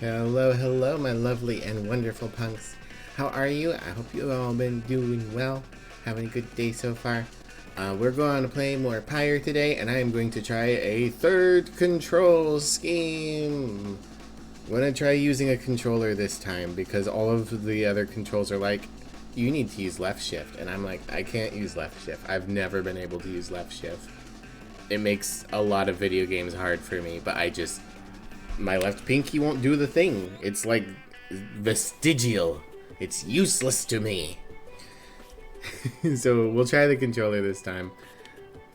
Hello, hello, my lovely and wonderful punks. How are you? I hope you all been doing well. Having a good day so far. We're going to play more Pyre today, and I am going to try a third control scheme. I'm going to try using a controller this time because all of the other controls are like, you need to use left shift, and I'm like, I can't use left shift. I've never been able to use left shift. It makes a lot of video games hard for me, but my left pinky won't do the thing. It's like vestigial. It's useless to me. So we'll try the controller this time.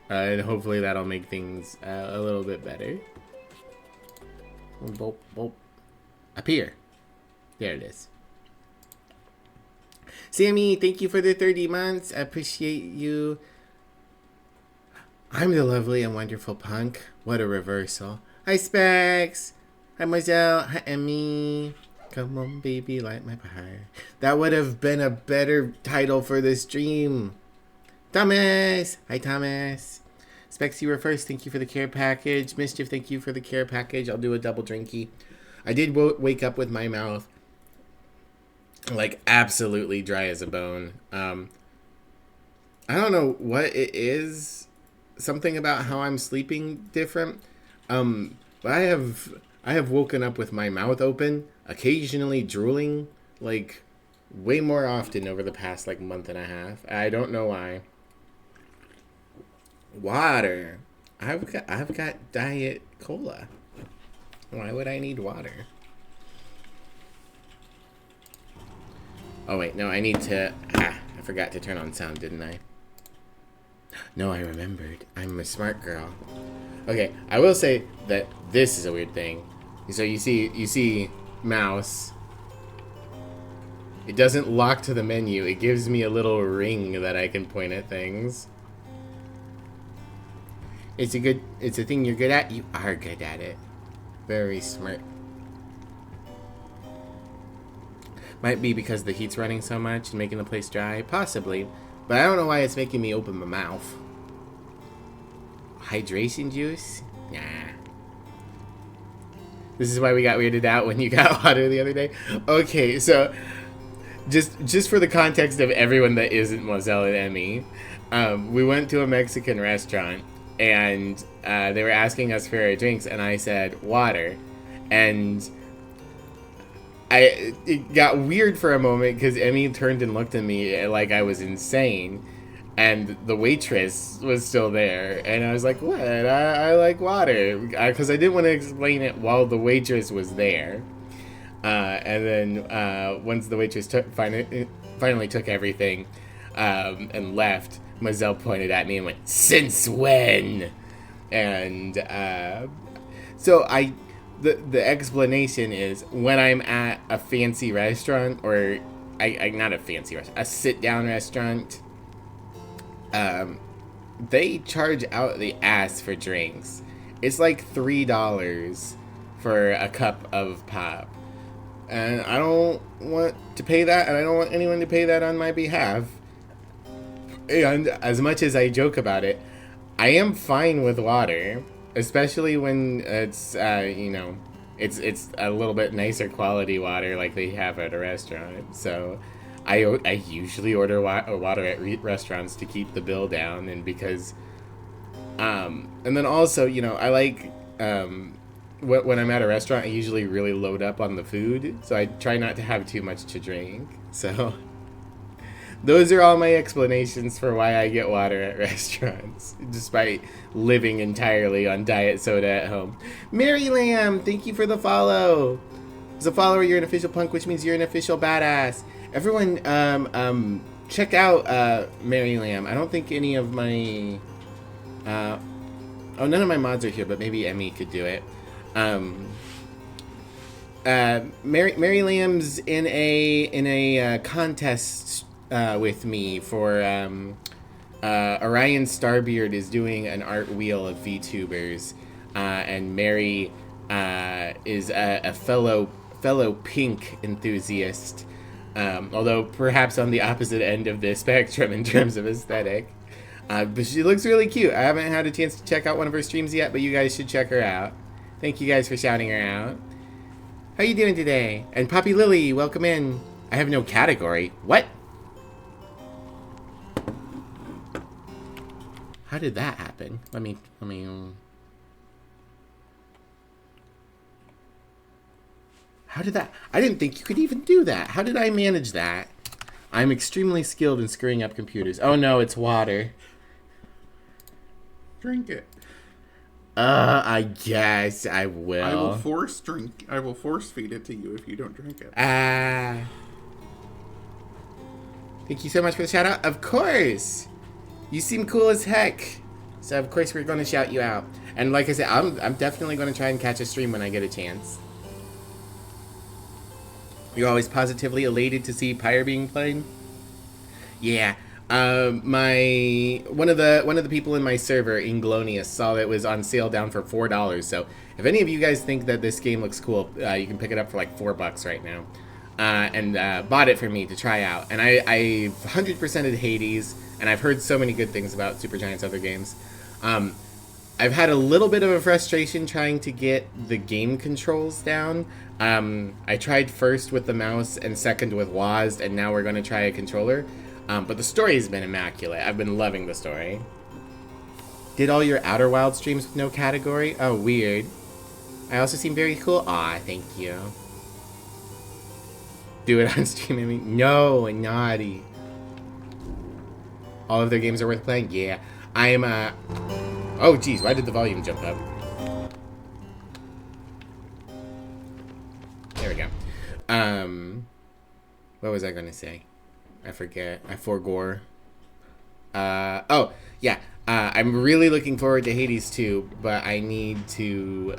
And hopefully that'll make things a little bit better. Boop, boop. Up here. There it is. Sammy, thank you for the 30 months. I appreciate you. I'm the lovely and wonderful punk. What a reversal. Hi, Specs. Hi, Mozelle. Hi, Emmy. Come on, baby, light my fire. That would have been a better title for this stream. Thomas. Hi, Thomas. Specs, you were first. Thank you for the care package. Mischief, thank you for the care package. I'll do a double drinky. I did wake up with my mouth like absolutely dry as a bone. I don't know what it is. Something about how I'm sleeping different. But I have woken up with my mouth open, occasionally drooling, like way more often over the past like month and a half. I don't know why. Water. I've got diet cola. Why would I need water? Oh wait, no, I need to I forgot to turn on sound, didn't I? No, I remembered. I'm a smart girl. Okay, I will say that this is a weird thing. So you see mouse. It doesn't lock to the menu. It gives me a little ring that I can point at things. It's a thing you're good at. You are good at it. Very smart. Might be because the heat's running so much and making the place dry. Possibly. But I don't know why it's making me open my mouth. Hydration juice? Nah. This is why we got weirded out when you got water the other day. Okay, so just for the context of everyone that isn't Moselle and Emmy, we went to a Mexican restaurant and they were asking us for our drinks, and I said water, and it got weird for a moment because Emmy turned and looked at me like I was insane. And the waitress was still there. And I was like, what? I like water. Because I didn't want to explain it while the waitress was there. And then once the waitress finally took everything and left, Mozelle pointed at me and went, "Since when?" And so the explanation is when I'm at a fancy restaurant, or not a fancy restaurant, a sit-down restaurant, they charge out the ass for drinks. It's like $3 for a cup of pop. And I don't want to pay that, and I don't want anyone to pay that on my behalf. And as much as I joke about it, I am fine with water, especially when it's, it's a little bit nicer quality water like they have at a restaurant. So I usually order water at restaurants to keep the bill down, and because, and then also, I like, when I'm at a restaurant, I usually really load up on the food, so I try not to have too much to drink. So those are all my explanations for why I get water at restaurants, despite living entirely on diet soda at home. Mary Lamb, thank you for the follow. As a follower, you're an official punk, which means you're an official badass. Everyone, check out Mary Lamb. I don't think any of my none of my mods are here, but maybe Emmy could do it. Mary Lamb's in a contest with me for Orion Starbeard is doing an art wheel of VTubers, and Mary is a fellow pink enthusiast, although perhaps on the opposite end of the spectrum in terms of aesthetic. But she looks really cute. I haven't had a chance to check out one of her streams yet, but you guys should check her out. Thank you guys for shouting her out. How you doing today? And Poppy Lily, welcome in. I have no category. What? How did that happen? Let me. How did that? I didn't think you could even do that. How did I manage that? I'm extremely skilled in screwing up computers. Oh no, it's water. Drink it. I guess I will. I will force feed it to you if you don't drink it. Thank you so much for the shout out. Of course. You seem cool as heck. So of course we're going to shout you out. And like I said, I'm definitely going to try and catch a stream when I get a chance. You're always positively elated to see Pyre being played? Yeah. One of the people in my server, Inglonius, saw that it was on sale down for $4. So if any of you guys think that this game looks cool, you can pick it up for like $4 right now. And bought it for me to try out. And I 100%ed Hades, and I've heard so many good things about Supergiant's other games. I've had a little bit of a frustration trying to get the game controls down. I tried first with the mouse and second with WASD, and now we're going to try a controller. But the story has been immaculate. I've been loving the story. Did all your Outer Wild streams with no category? Oh, weird. I also seem very cool. Aw, thank you. Do it on stream, I mean. No, naughty. All of their games are worth playing? Yeah. I'm, Oh, geez, why did the volume jump up? There we go. What was I gonna say? I forget. I forgore. Oh, yeah. I'm really looking forward to Hades 2, but I need to,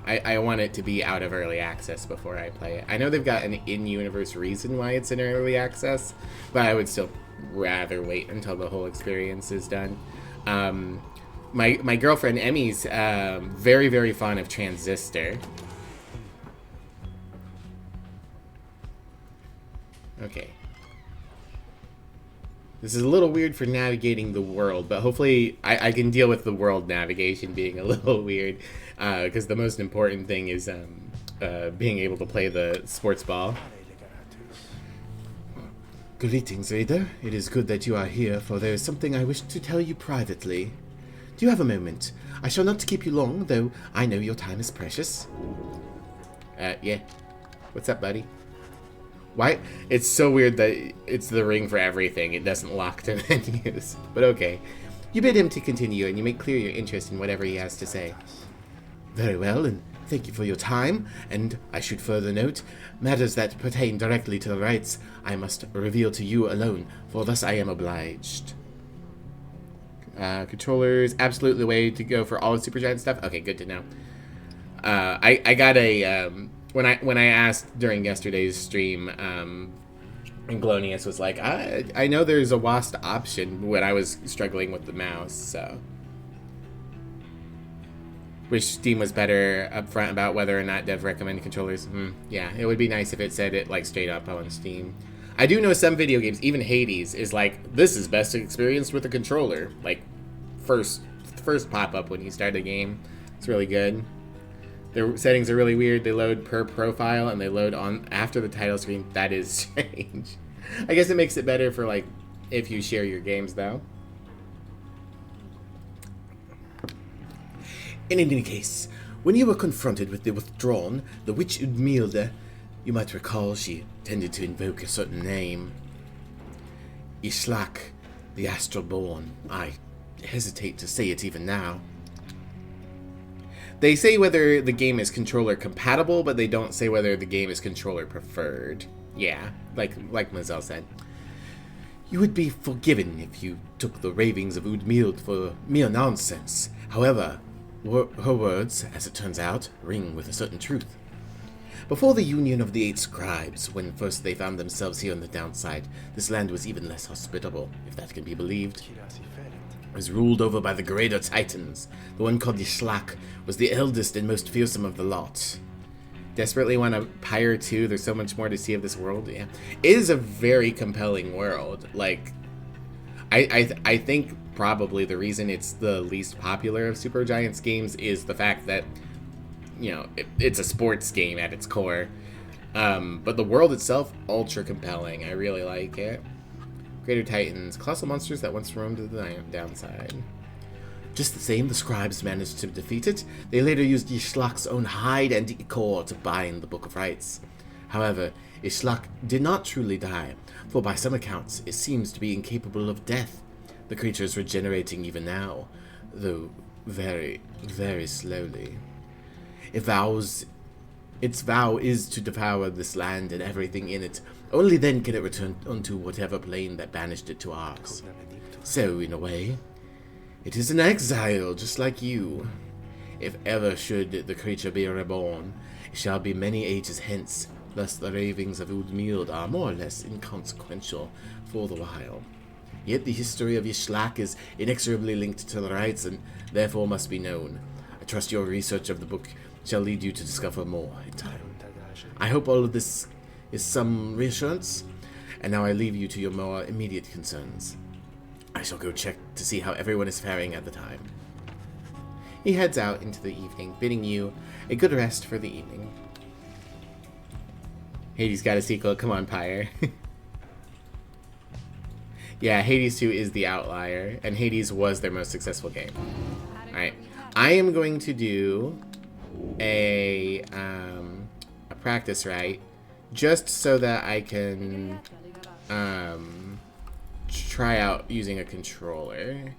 I want it to be out of early access before I play it. I know they've got an in-universe reason why it's in early access, but I would still rather wait until the whole experience is done. My girlfriend Emmy's very, very fond of Transistor. Okay. This is a little weird for navigating the world, but hopefully I can deal with the world navigation being a little weird, because the most important thing is being able to play the sports ball. Greetings, Ada. It is good that you are here, for there is something I wish to tell you privately. Do you have a moment? I shall not keep you long, though I know your time is precious. Yeah. What's up, buddy? Why? It's so weird that it's the ring for everything. It doesn't lock to menus. But okay. You bid him to continue, and you make clear your interest in whatever he has to say. Very well, and thank you for your time. And I should further note, matters that pertain directly to the rights I must reveal to you alone, for thus I am obliged. Controllers, absolutely the way to go for all the Supergiant stuff. Okay, good to know. I got a... When I asked during yesterday's stream, Inglonius was like, I know there's a WASD option when I was struggling with the mouse, so. Wish Steam was better upfront about whether or not dev recommended controllers. Yeah, it would be nice if it said it like straight up on Steam. I do know some video games, even Hades, is like, this is best experienced with a controller. Like, first pop-up when you start a game. It's really good. Their settings are really weird. They load per profile and they load on after the title screen. That is strange. I guess it makes it better for like if you share your games though. In any case, when you were confronted with the withdrawn, the witch Udmilde, you might recall she tended to invoke a certain name. Ishlak, the Astral Born. I hesitate to say it even now. They say whether the game is controller compatible, but they don't say whether the game is controller preferred. Yeah, like Mazel said. You would be forgiven if you took the ravings of Udmild for mere nonsense. However, her words, as it turns out, ring with a certain truth. Before the union of the 8 scribes, when first they found themselves here on the downside, this land was even less hospitable, if that can be believed. It was ruled over by the greater titans. The one called Yishlak was the eldest and most fearsome of the lot. Desperately want a Pyre 2. There's so much more to see of this world. Yeah, it is a very compelling world. Like, I think probably the reason it's the least popular of Supergiant's games is the fact that it's a sports game at its core. But the world itself, ultra compelling. I really like it. Greater Titans, colossal monsters that once roamed the downside. Just the same, the scribes managed to defeat it. They later used Ishlak's own hide and ichor to bind the Book of Rites. However, Ishlak did not truly die, for by some accounts, it seems to be incapable of death. The creature is regenerating even now, though very, very slowly. Its vow is to devour this land and everything in it. Only then can it return unto whatever plane that banished it to ours. So, in a way, it is an exile, just like you. If ever should the creature be reborn, it shall be many ages hence. Thus the ravings of Udmild are more or less inconsequential for the while. Yet the history of Yishlak is inexorably linked to the rites and therefore must be known. I trust your research of the book shall lead you to discover more in time. I hope all of this is some reassurance, and now I leave you to your more immediate concerns. I shall go check to see how everyone is faring at the time. He heads out into the evening, bidding you a good rest for the evening. Hades got a sequel. Come on, Pyre. Yeah, Hades 2 is the outlier, and Hades was their most successful game. Alright, I am going to do a practice rite, just so that I can try out using a controller.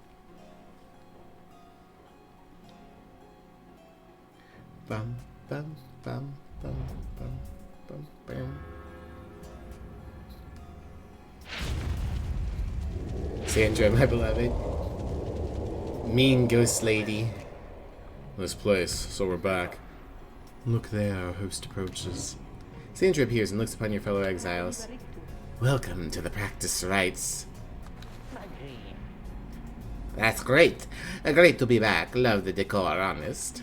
Bum, bum, bum, bum, bum, bum, bum. Sandra, my beloved. Mean ghost lady. This place, so we're back. Look there, our host approaches. Sandra appears and looks upon your fellow exiles. Welcome to the practice rites. That's great. Great to be back. Love the decor, honest.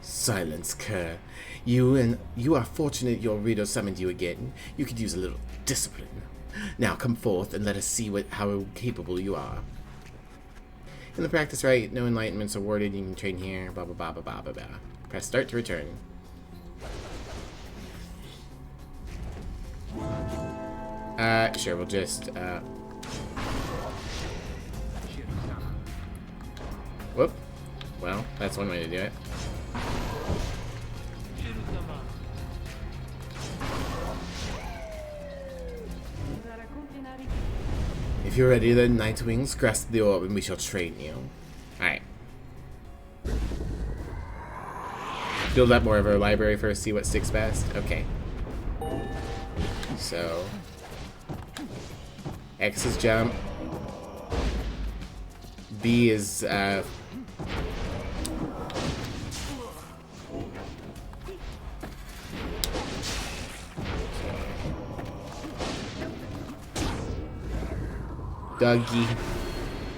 Silence, cur. You are fortunate your reader summoned you again. You could use a little discipline. Now come forth and let us see how capable you are. In the practice rite, no enlightenments awarded. You can train here. Blah blah blah blah blah blah blah. Press start to return. Sure, we'll just whoop. Well, that's one way to do it. If you're ready, then Nightwings, grasp the orb and we shall train you. Alright. Build up more of our library first, see what sticks best. Okay. So X is jump. B is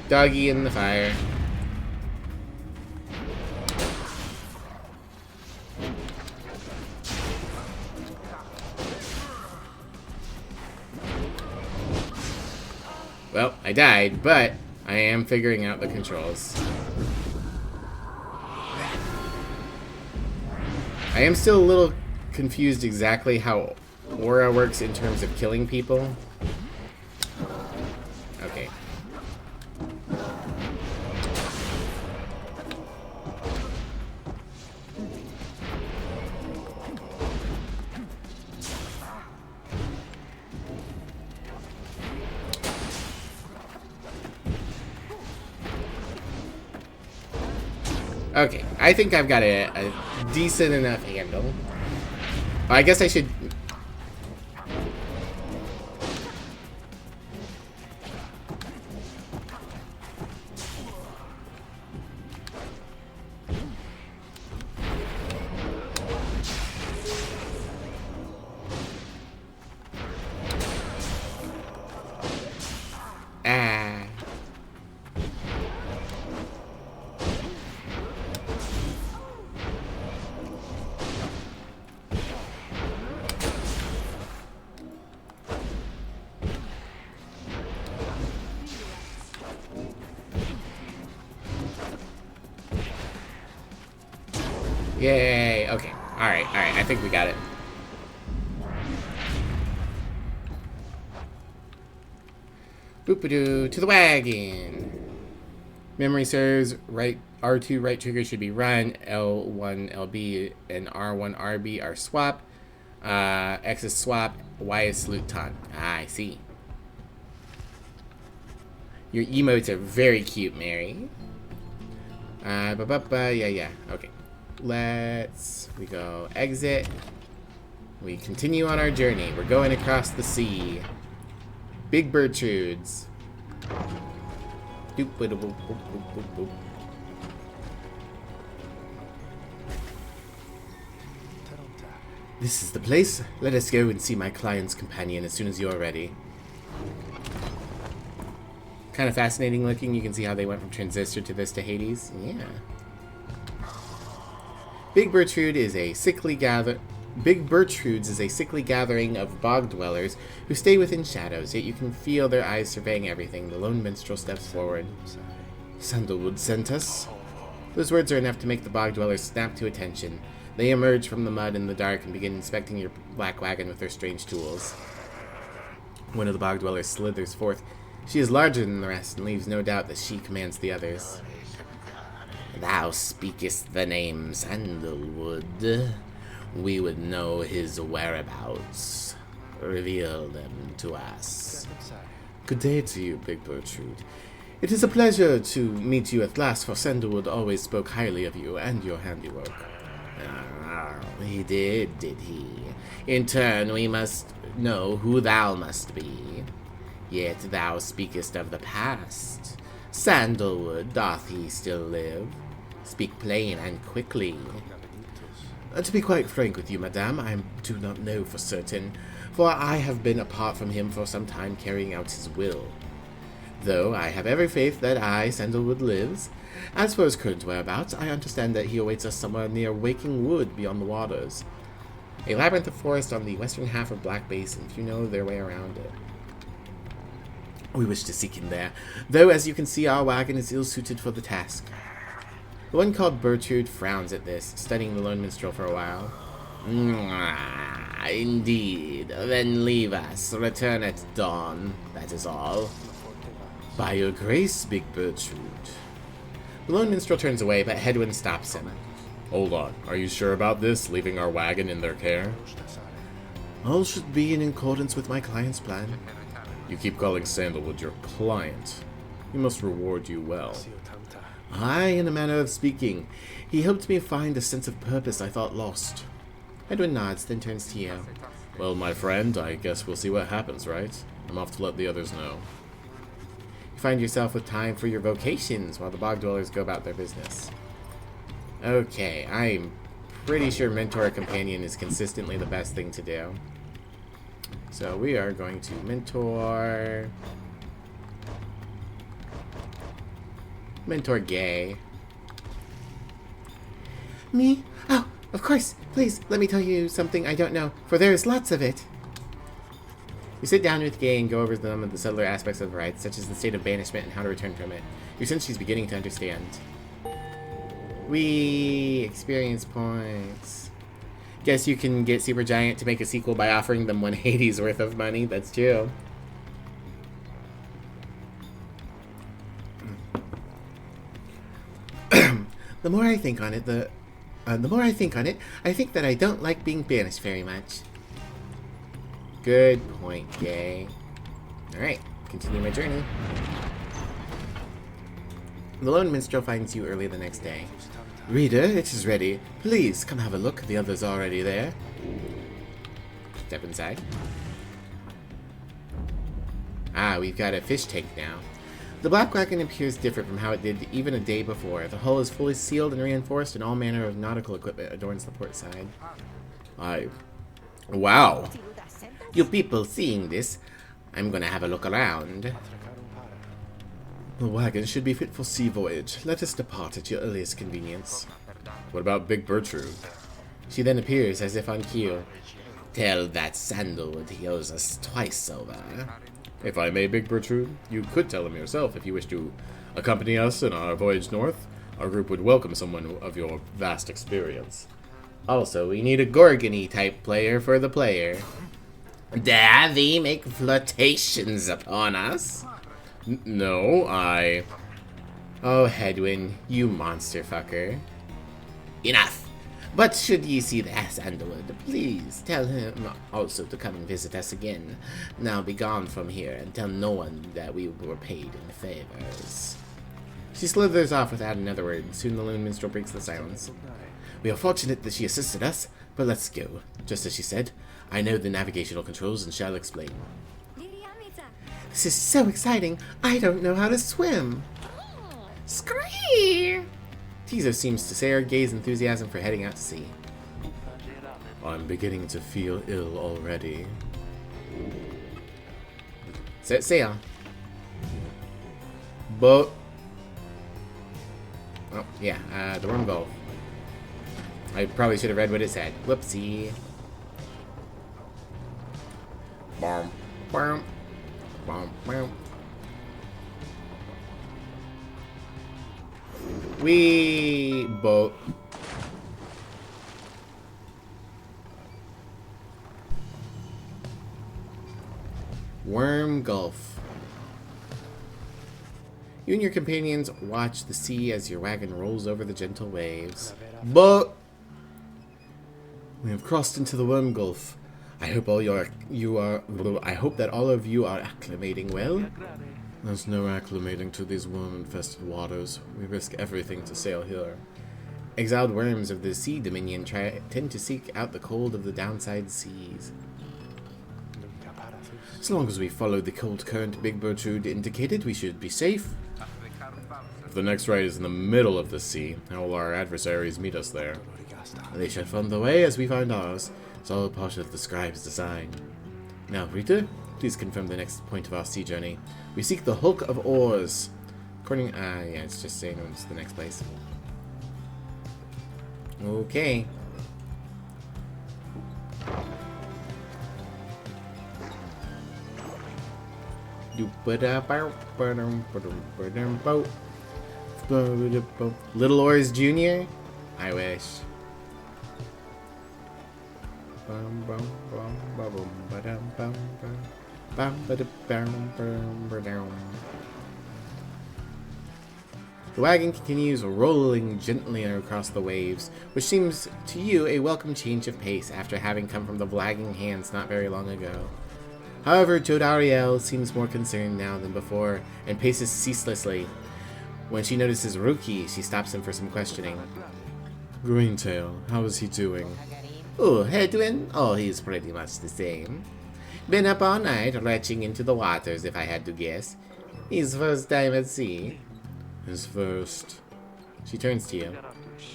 Doggy in the fire. Well, I died, but I am figuring out the controls. I am still a little confused exactly how Aura works in terms of killing people. Okay. Okay, I think I've got a decent enough handle. I guess I should... Yay! Alright, I think we got it. Boop-a-doo, to the wagon. Memory serves, right R2 right trigger should be run, L1 LB and R1 RB are swap, X is swap, Y is salute taunt. Ah, I see. Your emotes are very cute, Mary. Yeah, okay. We go exit. We continue on our journey. We're going across the sea. Big Bertrudes. Doop, boop, boop, boop, boop, boop. This is the place. Let us go and see my client's companion as soon as you're ready. Kind of fascinating looking. You can see how they went from Transistor to this to Hades. Yeah. Big Bertrudes is a sickly gathering of bog dwellers who stay within shadows, yet you can feel their eyes surveying everything. The lone minstrel steps forward. Sandalwood sent us. Those words are enough to make the bog dwellers snap to attention. They emerge from the mud in the dark and begin inspecting your black wagon with their strange tools. One of the bog dwellers slithers forth. She is larger than the rest and leaves no doubt that she commands the others. Thou speakest the name Sandalwood. We would know his whereabouts. Reveal them to us. Good day to you, Big Bertrude. It is a pleasure to meet you at last, for Sandalwood always spoke highly of you and your handiwork. He did he? In turn, we must know who thou must be. Yet thou speakest of the past. Sandalwood, doth he still live? Speak plain and quickly. To be quite frank with you, madame, I do not know for certain, for I have been apart from him for some time carrying out his will. Though I have every faith that Sandalwood, lives. As for his current whereabouts, I understand that he awaits us somewhere near Waking Wood beyond the waters. A labyrinth of forest on the western half of Black Basin, if you know their way around it. We wish to seek him there, though as you can see our wagon is ill-suited for the task. The one called Bertrude frowns at this, studying the lone minstrel for a while. Indeed. Then leave us. Return at dawn. That is all. By your grace, Big Bertrude. The lone minstrel turns away, but Hedwyn stops him. Hold on. Are you sure about this, leaving our wagon in their care? All should be in accordance with my client's plan. You keep calling Sandalwood your client. He must reward you well. Aye, in a manner of speaking. He helped me find a sense of purpose I thought lost. Edwin nods, then turns to you. Well, my friend, I guess we'll see what happens, right? I'm off to let the others know. You find yourself with time for your vocations while the bog dwellers go about their business. Okay, I'm pretty sure mentor a companion is consistently the best thing to do. So we are going to mentor Gay. Me? Oh, of course. Please, let me tell you something I don't know, for there is lots of it. You sit down with Gay and go over some of the subtler aspects of rights, such as the state of banishment and how to return from it. You sense she's beginning to understand. Experience points. Guess you can get Supergiant to make a sequel by offering them 1 Hades worth of money. That's true. The more I think on it, I think that I don't like being banished very much. Good point, Gay. Alright, continue my journey. The lone minstrel finds you early the next day. Reader, it is ready. Please, come have a look. The others are already there. Step inside. Ah, we've got a fish tank now. The black wagon appears different from how it did even a day before. The hull is fully sealed and reinforced, and all manner of nautical equipment adorns the port side. Wow. You people seeing this, I'm gonna have a look around. The wagon should be fit for sea voyage. Let us depart at your earliest convenience. What about Big Bertrude? She then appears as if on cue. Tell that Sandalwood he owes us twice over. If I may, Big Bertrude, you could tell him yourself if you wish to accompany us in our voyage north. Our group would welcome someone of your vast experience. Also, we need a Gorgony type player for the player. Dare thee make flirtations upon us? No, I... Oh, Hedwin, you monster fucker. Enough! But should ye see the ass Underwood, please tell him also to come and visit us again. Now be gone from here and tell no one that we were paid in favors. She slithers off without another word, and soon the lone minstrel breaks the silence. We are fortunate that she assisted us, but let's go. Just as she said, I know the navigational controls and shall explain. This is so exciting, I don't know how to swim. Scream! Tizo seems to share Gay's enthusiasm for heading out to sea. I'm beginning to feel ill already. Set sail. Boat. Oh, yeah, the Worm Gulf. I probably should have read what it said. Whoopsie. Bom, bom, bom, bom. Wee boat. Worm Gulf. You and your companions watch the sea as your wagon rolls over the gentle waves. Boat. We have crossed into the Worm Gulf. I hope I hope that all of you are acclimating well. There's no acclimating to these worm-infested waters. We risk everything to sail here. Exiled worms of the Sea Dominion tend to seek out the cold of the downside seas. As long as we follow the cold current Big Bertrude indicated, we should be safe. If the next ride is in the middle of the sea, how will our adversaries meet us there? They shall find the way as we find ours. It's all part of the scribe's design. Now, Rita, please confirm the next point of our sea journey. We seek the Hulk of Oars. According, yeah, it's just saying it's the next place. Okay. Little Oars Jr.? I wish. The wagon continues rolling gently across the waves, which seems to you a welcome change of pace after having come from the lagging hands not very long ago. However, Jodariel seems more concerned now than before, and paces ceaselessly. When she notices Ruki, she stops him for some questioning. Greentail, how is he doing? Oh, Hedwin? Oh, he's pretty much the same. Been up all night, retching into the waters, if I had to guess. His first time at sea. His first. She turns to you.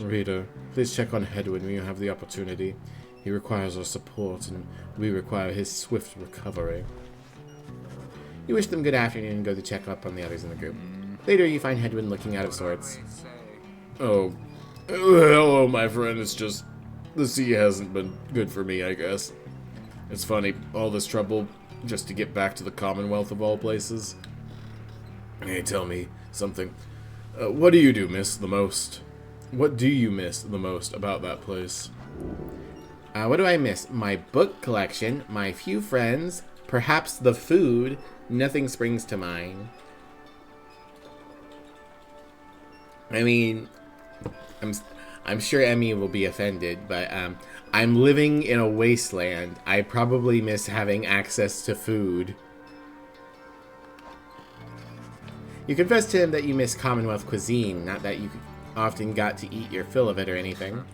Reader, please check on Hedwin when you have the opportunity. He requires our support, and we require his swift recovery. You wish them good afternoon and go to check up on the others in the group. Later, you find Hedwin looking out of sorts. Oh, hello, my friend. It's just... the sea hasn't been good for me, I guess. It's funny, all this trouble just to get back to the Commonwealth of all places. Hey, tell me something. What do you do miss the most? What do you miss the most about that place? What do I miss? My book collection, my few friends, perhaps the food. Nothing springs to mind. I mean, I'm sure Emmy will be offended, but I'm living in a wasteland. I probably miss having access to food. You confess to him that you miss Commonwealth cuisine, not that you often got to eat your fill of it or anything.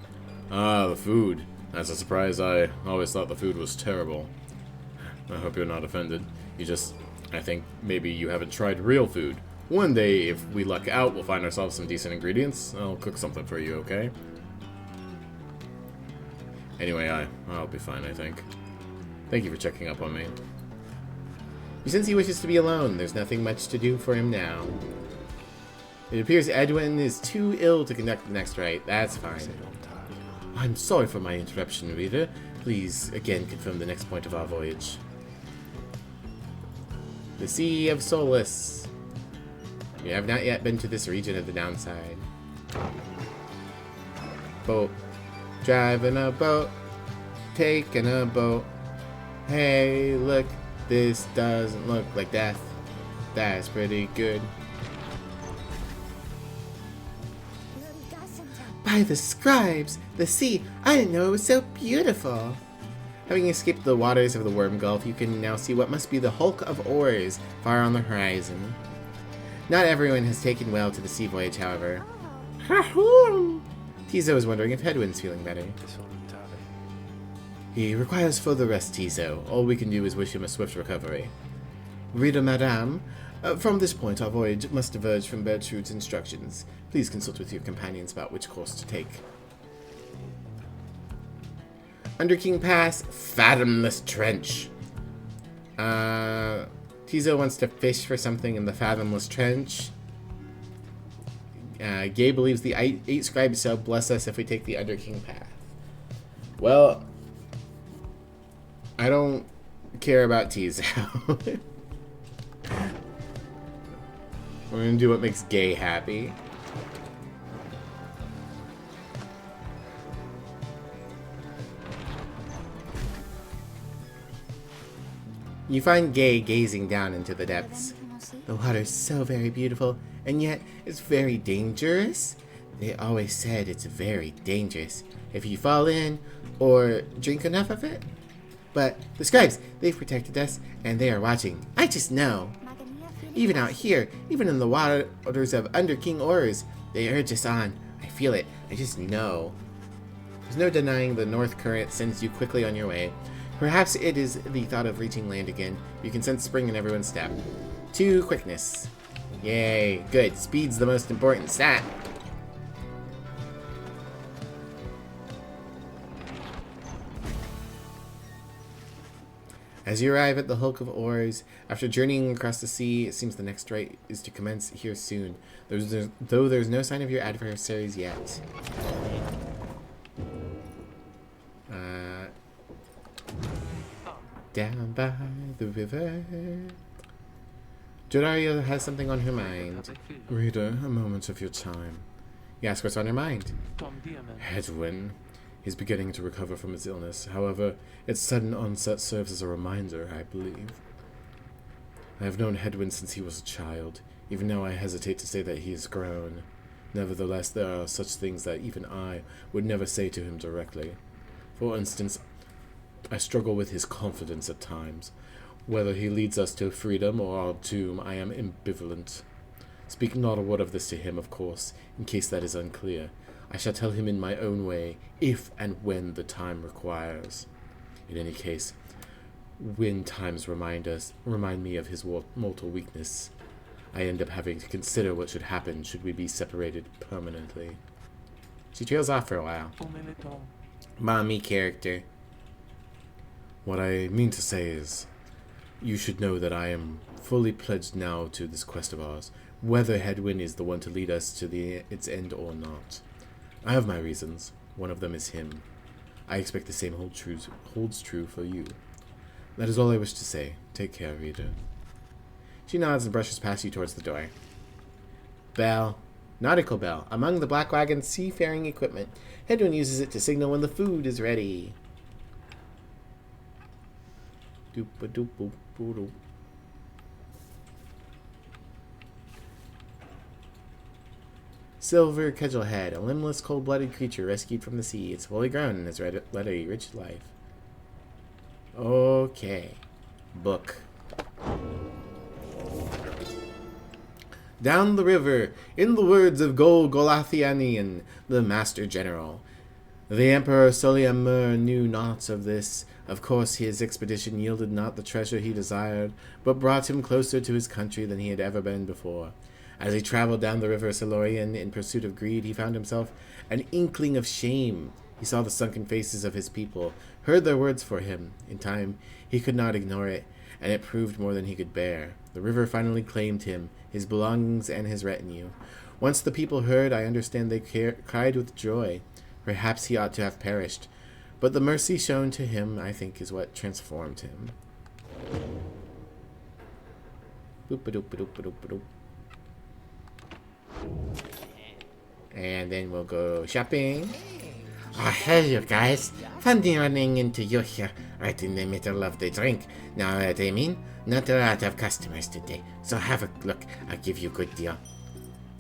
Ah, the food. That's a surprise. I always thought the food was terrible. I hope you're not offended. I think maybe you haven't tried real food. One day, if we luck out, we'll find ourselves some decent ingredients. I'll cook something for you, okay? Anyway, I'll be fine, I think. Thank you for checking up on me. You sense he wishes to be alone. There's nothing much to do for him now. It appears Edwin is too ill to conduct the next rite. That's fine. I'm sorry for my interruption, reader. Please, again, confirm the next point of our voyage. The Sea of Solace. You have not yet been to this region of the downside. Boat. Driving a boat, taking a boat. Hey, look, this doesn't look like death. That's pretty good. By the scribes, the sea, I didn't know it was so beautiful. Having escaped the waters of the Worm Gulf, you can now see what must be the hulk of oars far on the horizon. Not everyone has taken well to the sea voyage, however. Tizo is wondering if Hedwin's feeling better. He requires further rest, Tizo. All we can do is wish him a swift recovery. Reader Madame, from this point our voyage must diverge from Bertrude's instructions. Please consult with your companions about which course to take. Under King Pass, Fathomless Trench. Tizo wants to fish for something in the Fathomless Trench. Gay believes the 8 scribes shall bless us if we take the Under King Path. Well, I don't care about Tizo. We're gonna do what makes Gay happy. You find Gay gazing down into the depths. The water's so very beautiful, and yet it's very dangerous. They always said it's very dangerous if you fall in or drink enough of it. But the scribes, they've protected us, and they are watching. I just know. Even out here, even in the waters of Under King Ors, they urge us on. I feel it. I just know. There's no denying the North Current sends you quickly on your way. Perhaps it is the thought of reaching land again. You can sense spring in everyone's step. 2 quickness. Yay. Good. Speed's the most important stat. As you arrive at the Hulk of Oars, after journeying across the sea, it seems the next right is to commence here soon, though there's no sign of your adversaries yet. Down by the river. Jodaria has something on her mind. Reader, a moment of your time. You ask what's on your mind. Hedwin. He's beginning to recover from his illness. However, its sudden onset serves as a reminder, I believe. I have known Hedwin since he was a child. Even now I hesitate to say that he has grown. Nevertheless, there are such things that even I would never say to him directly. For instance, I struggle with his confidence at times. Whether he leads us to freedom or our doom, I am ambivalent. Speak not a word of this to him, of course, in case that is unclear. I shall tell him in my own way, if and when the time requires. In any case, when times remind me of his mortal weakness, I end up having to consider what should happen should we be separated permanently. She trails off for a while. Mommy character. What I mean to say is, you should know that I am fully pledged now to this quest of ours, whether Hedwin is the one to lead us to its end or not. I have my reasons. One of them is him. I expect the same holds true for you. That is all I wish to say. Take care, reader. She nods and brushes past you towards the door. Bell. Nautical bell. Among the Black Wagon's seafaring equipment. Hedwin uses it to signal when the food is ready. Doop-a-doop-boop-boop-doop. Silver Cudgelhead, a limbless, cold-blooded creature rescued from the sea. It's fully grown and has led a rich life. Okay. Book. Down the river, in the words of Golathianian, the Master General. The Emperor Soliamur knew naught of this. Of course, his expedition yielded not the treasure he desired, but brought him closer to his country than he had ever been before. As he traveled down the river Silurian in pursuit of greed, he found himself an inkling of shame. He saw the sunken faces of his people, heard their words for him. In time, he could not ignore it, and it proved more than he could bear. The river finally claimed him, his belongings, and his retinue. Once the people heard, I understand they cried with joy. Perhaps he ought to have perished, but the mercy shown to him, I think, is what transformed him. Boop-a-doop-a-doop-a-doop-a-doop. And then we'll go shopping. Oh, hey, you guys. Funny running into you here, right in the middle of the drink. Now, Damien, not a lot of customers today, so have a look. I'll give you a good deal.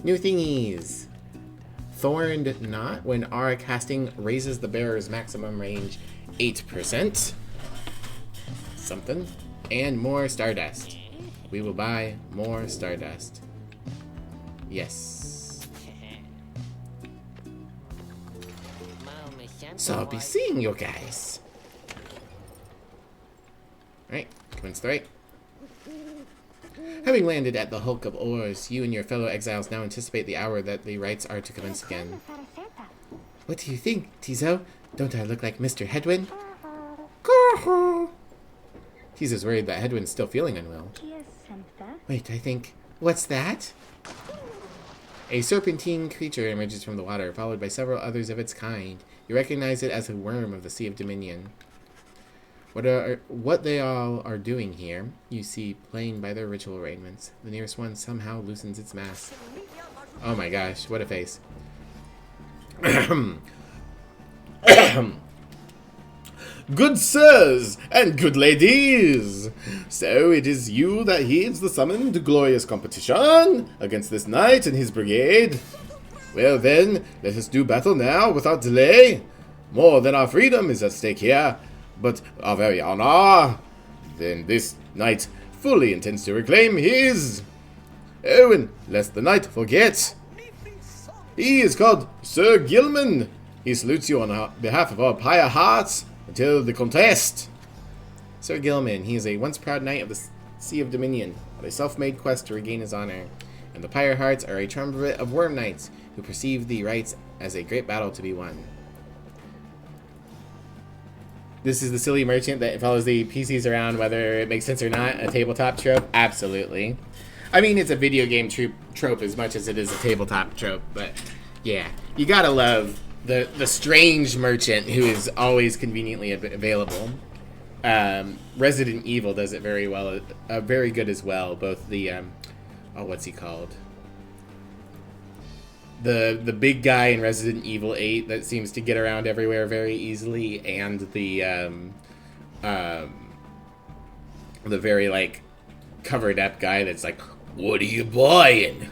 New thingies. Thorned Knot. When aura casting raises the bearer's maximum range 8%. Something. And more Stardust. We will buy more Stardust. Yes. So I'll be seeing you guys. Alright, commence the right. Having landed at the Hulk of Oars, you and your fellow exiles now anticipate the hour that the rites are to commence again. What do you think, Tizo? Don't I look like Mr. Headwind? Tizo's worried that Headwind's still feeling unwell. Wait, I think... What's that? A serpentine creature emerges from the water, followed by several others of its kind. You recognize it as a worm of the Sea of Dominion. What they all are doing here, you see playing by their ritual arrangements. The nearest one somehow loosens its mask. Oh my gosh, what a face. Good sirs and good ladies, so it is you that heeds the summon to glorious competition against this knight and his brigade. Well then, let us do battle now without delay. More than our freedom is at stake here, but our very honor. Then this knight fully intends to reclaim his. Oh, and lest the knight forget, he is called Sir Gilman. He salutes you on behalf of our Pyre hearts until the contest. Sir Gilman, he is a once proud knight of the Sea of Dominion, on a self-made quest to regain his honor. And the Pyre hearts are a triumvirate of worm knights who perceive the rites as a great battle to be won. This is the silly merchant that follows the PCs around, whether it makes sense or not. A tabletop trope? Absolutely. I mean, it's a video game trope as much as it is a tabletop trope, but yeah. You gotta love the strange merchant who is always conveniently available. Resident Evil does it very well, very good as well. Both the, oh, what's he called? The big guy in Resident Evil 8 that seems to get around everywhere very easily, and the very, like, covered up guy that's like, what are you buying?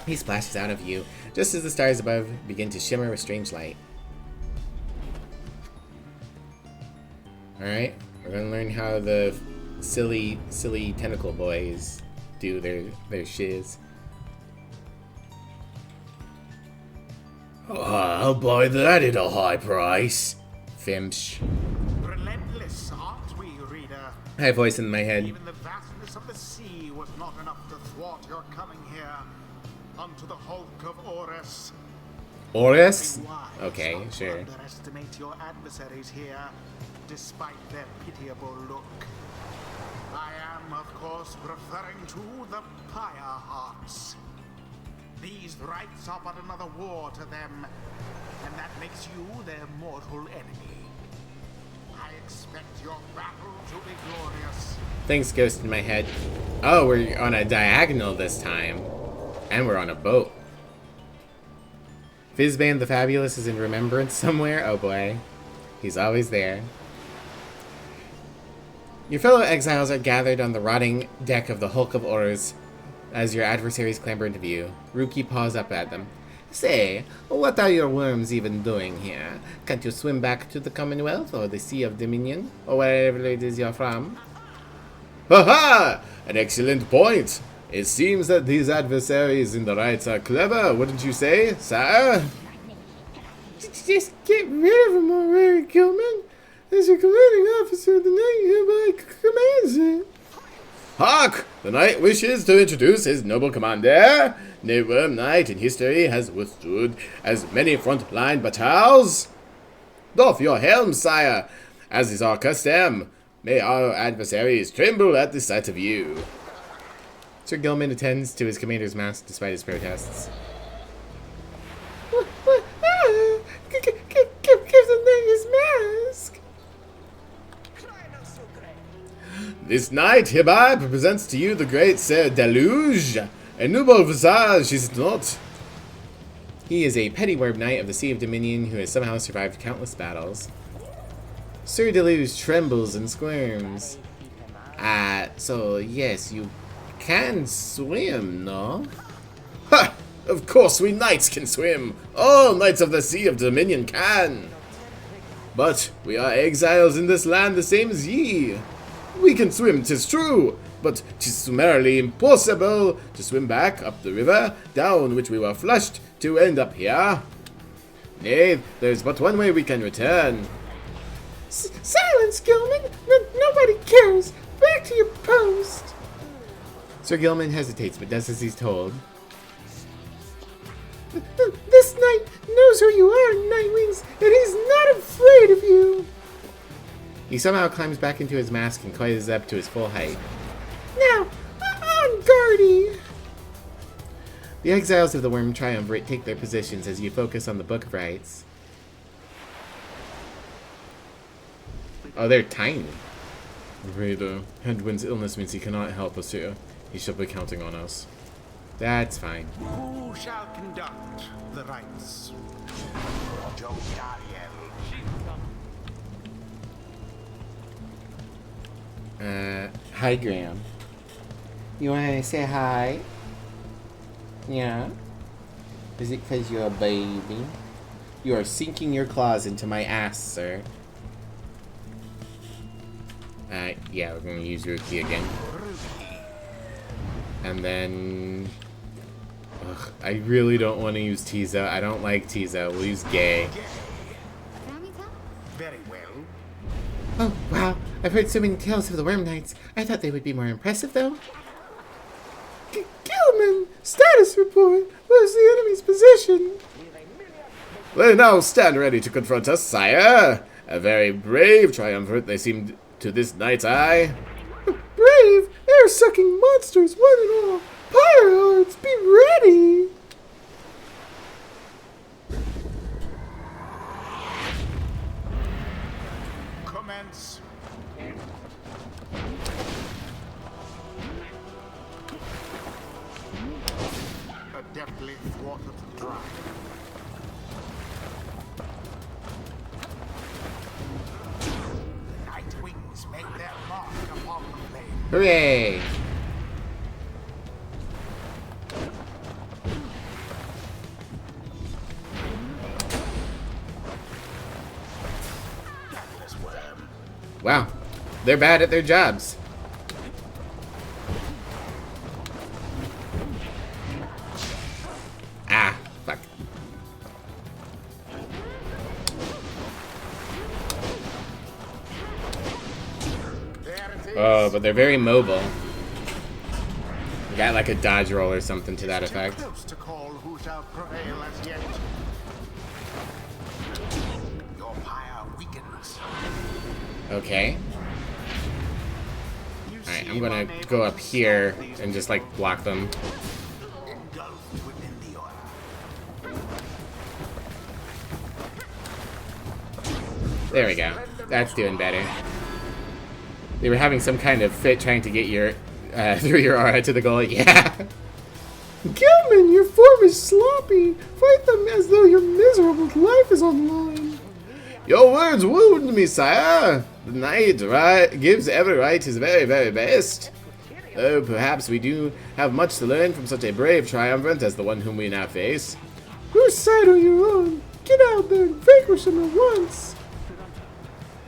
He splashes out of view, just as the stars above begin to shimmer with strange light. Alright, we're gonna learn how the silly tentacle boys do their shiz. Oh, I'll buy that at a high price. Fimsh. Relentless, aren't we, reader? I have voice in my head. Even the vastness of the sea was not enough to thwart your coming here unto the Hulk of Oris. Oris? Be wise Okay, not to sure. underestimate your adversaries here, despite their pitiable look. I am, of course, referring to the Pyre hearts. These rites are but another war to them, and that makes you their mortal enemy. I expect your battle to be glorious. Thanks, Ghost in my head. Oh, we're on a diagonal this time. And we're on a boat. Fizzband the Fabulous is in remembrance somewhere. Oh boy. He's always there. Your fellow exiles are gathered on the rotting deck of the Hulk of Oars as your adversaries clamber into view. Ruki paws up at them. Say, what are your worms even doing here? Can't you swim back to the Commonwealth or the Sea of Dominion or wherever it is you're from? Ha ha! An excellent point! It seems that these adversaries in the rites are clever, wouldn't you say, sire? Just get rid of him already, Gilman. As your commanding officer, the knight hereby commands it. Hark! The knight wishes to introduce his noble commander. No worm knight in history has withstood as many front-line battles. Doff your helm, sire, as is our custom. May our adversaries tremble at the sight of you. Sir Gilman attends to his commander's mask despite his protests. Give the knight his mask. This knight hereby presents to you the great Sir Deluge. A noble visage, is it not? He is a petty worm knight of the Sea of Dominion who has somehow survived countless battles. Sir Deluge trembles and squirms. So yes, you can swim, no? Ha! Of course we knights can swim! All knights of the Sea of Dominion can! But we are exiles in this land the same as ye. We can swim, 'tis true, but 'tis summarily impossible to swim back up the river, down which we were flushed, to end up here. Nay, there's but one way we can return. Silence, Gilman! Nobody cares! Back to your post! Sir Gilman hesitates, but does as he's told. This knight knows who you are, Nightwings, and he's not afraid of you! He somehow climbs back into his mask and climbs up to his full height. Now, on guardy! The exiles of the Worm Triumvirate take their positions as you focus on the Book of Rites. Oh, they're tiny. Afraid, Headwind's illness means he cannot help us here. He shall be counting on us. That's fine. Who shall conduct the rites? Hi, Graham. You wanna say hi? Yeah? Is it because you're a baby? You are sinking your claws into my ass, sir. Yeah, we're gonna use Rookie again. And then... Ugh, I really don't want to use Tiza. I don't like Tiza. We'll use Gay. Very well. Oh, wow. I've heard so many tales of the Worm Knights. I thought they would be more impressive, though. Gilman! Status report! Where's the enemy's position? They now stand ready to confront us, sire. A very brave triumvirate they seem to this knight's eye. Brave? Air-sucking monsters, one and all. Pyre hearts, be ready! Commence. Adeptly thwarted the drive. The night wings make their mark upon the flame. Hooray! Deathless worm. Wow, they're bad at their jobs. Ah, fuck. There it is. Oh, but they're very mobile. Got like a dodge roll or something to that Too effect. close to call who shall prevail as yet. Your pyre weakens. Okay. You Alright, see I'm gonna my go up neighbors here stop these and just like block them. engulfed within the oil. There we go. That's doing better. They were having some kind of fit trying to get your through your aura to the goal. Yeah. Gilman, your form is sloppy. Fight them as though your miserable life is on the line. Your words wound me, sire. The knight gives every right his very, very best. Oh, perhaps we do have much to learn from such a brave triumvirate as the one whom we now face. Whose side are you on? Get out there and vanquish them at once.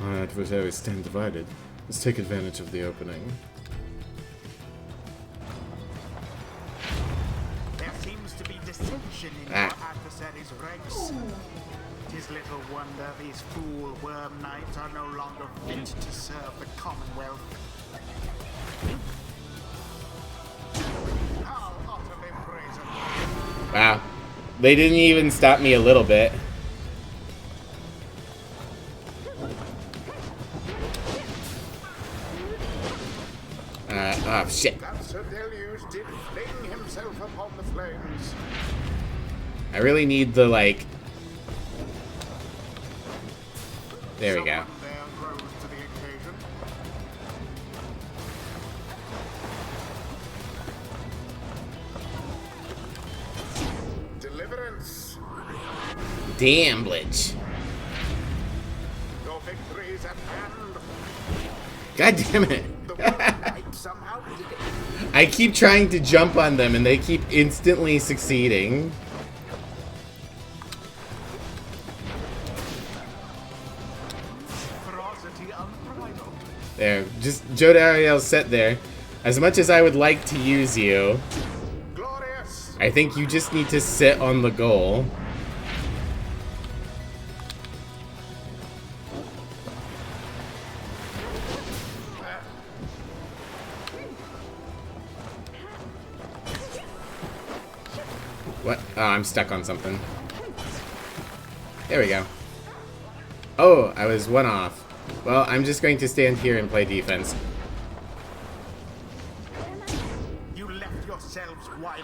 Our adversaries stand divided. Let's take advantage of the opening. There seems to be dissension in your adversary's ranks. 'Tis little wonder these fool worm knights are no longer fit to serve the Commonwealth. How utterly brazen. Wow. They didn't even stop me a little bit. Oh, shit. That Sir Deluge did fling himself upon the flames. I really need the, like... There we go. Someone there rose to the occasion. Deliverance Damblage. Your victory is at hand. God damn it. The Knight somehow did it. I keep trying to jump on them and they keep instantly succeeding. Ferocity unbridled. There, just Jodariel sit there. As much as I would like to use you, Glorious. I think you just need to sit on the goal. What? Oh, I'm stuck on something. There we go. Oh, I was one off. Well, I'm just going to stand here and play defense. You left yourselves wide.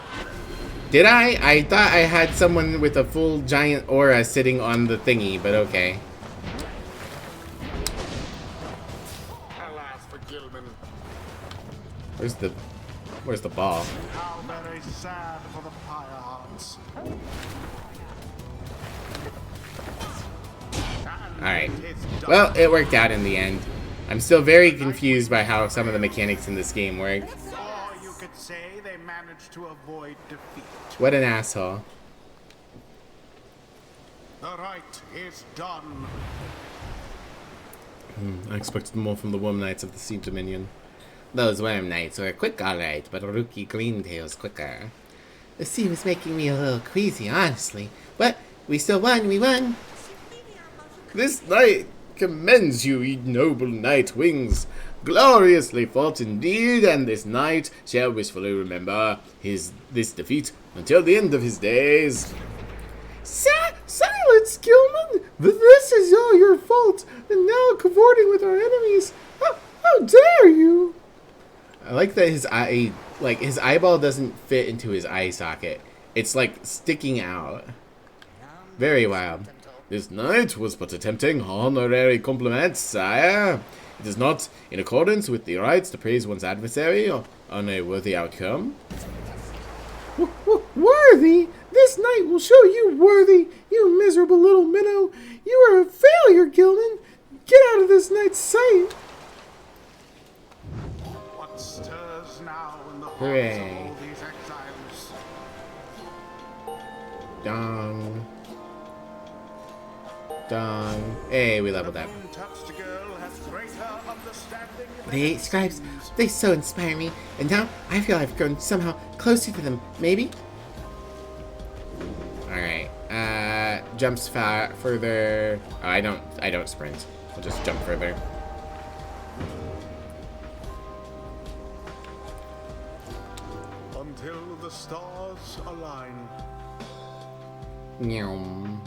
Did I? I thought I had someone with a full giant aura sitting on the thingy, but okay. Alas for Gilman. Where's the ball? How very sad for the Pyre Hearts. Alright. Well, it worked out in the end. I'm still very confused by how some of the mechanics in this game work. Or you could say they managed to avoid defeat. What an asshole. The right is done. I expected more from the Worm Knights of the Sea Dominion. Those Worm Knights were quick, alright, but Rookie Greentail's quicker. The sea was making me a little queasy, honestly. But we still won, we won! This knight commends you, ye noble knight wings. Gloriously fought indeed, and this knight shall wishfully remember this defeat until the end of his days. Silence, Gilman! This is all your fault, and now cavorting with our enemies. How dare you! I like that his eyeball doesn't fit into his eye socket. It's like sticking out. Very wild. This knight was but attempting honorary compliments, sire. It is not in accordance with the rights to praise one's adversary on a worthy outcome. Worthy? This knight will show you worthy, you miserable little minnow. You are a failure, Gilman. Get out of this knight's sight. What stirs now in the hearts Hooray. of all these exiles? Dong. Dong. Hey, we leveled up. The moon-touched girl has greater understanding of The 8 scribes, they so inspire me, and now I feel I've grown somehow closer to them, maybe? Alright, jumps further. Oh, I don't sprint. I'll just jump further. until the stars align. Nyum.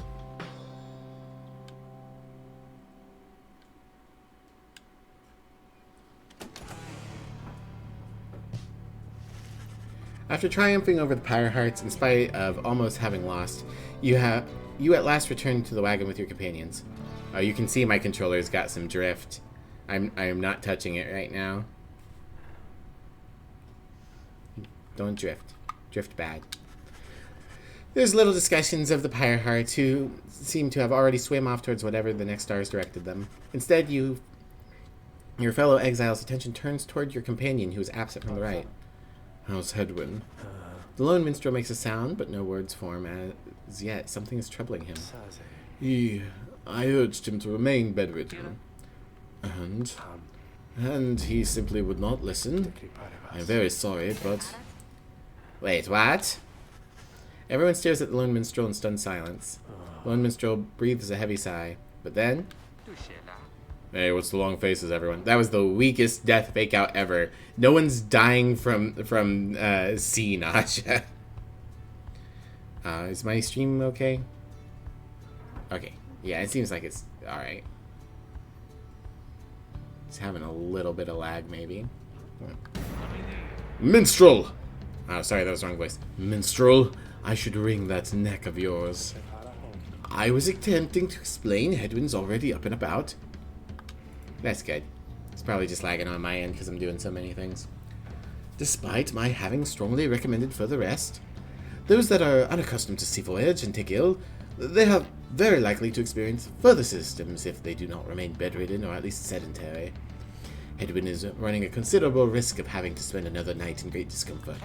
After triumphing over the Pyre Hearts in spite of almost having lost, you at last return to the wagon with your companions. You can see my controller's got some drift. I am not touching it right now. Don't drift. Drift bad. There's little discussions of the Pyre Hearts, who seem to have already swam off towards whatever the next stars directed them. Instead, your fellow exile's attention turns toward your companion, who is absent from the right. How's Hedwyn? The lone minstrel makes a sound, but no words form as yet. Something is troubling him. I urged him to remain bedridden. And he simply would not listen. I'm very sorry, but... Wait, what? Everyone stares at the lone minstrel in stunned silence. The lone minstrel breathes a heavy sigh, but then... Hey, what's the long faces, everyone? That was the weakest death fake out ever. No one's dying from sea nausea. Is my stream okay? Okay. Yeah, it seems like it's alright. It's having a little bit of lag, maybe. Minstrel! Oh, sorry, that was the wrong voice. Minstrel, I should wring that neck of yours. I was attempting to explain. Hedwyn's already up and about. That's good. It's probably just lagging on my end because I'm doing so many things. Despite my having strongly recommended further rest, those that are unaccustomed to sea voyage and take ill, they have very likely to experience further systems if they do not remain bedridden or at least sedentary. Hedwyn is running a considerable risk of having to spend another night in great discomfort.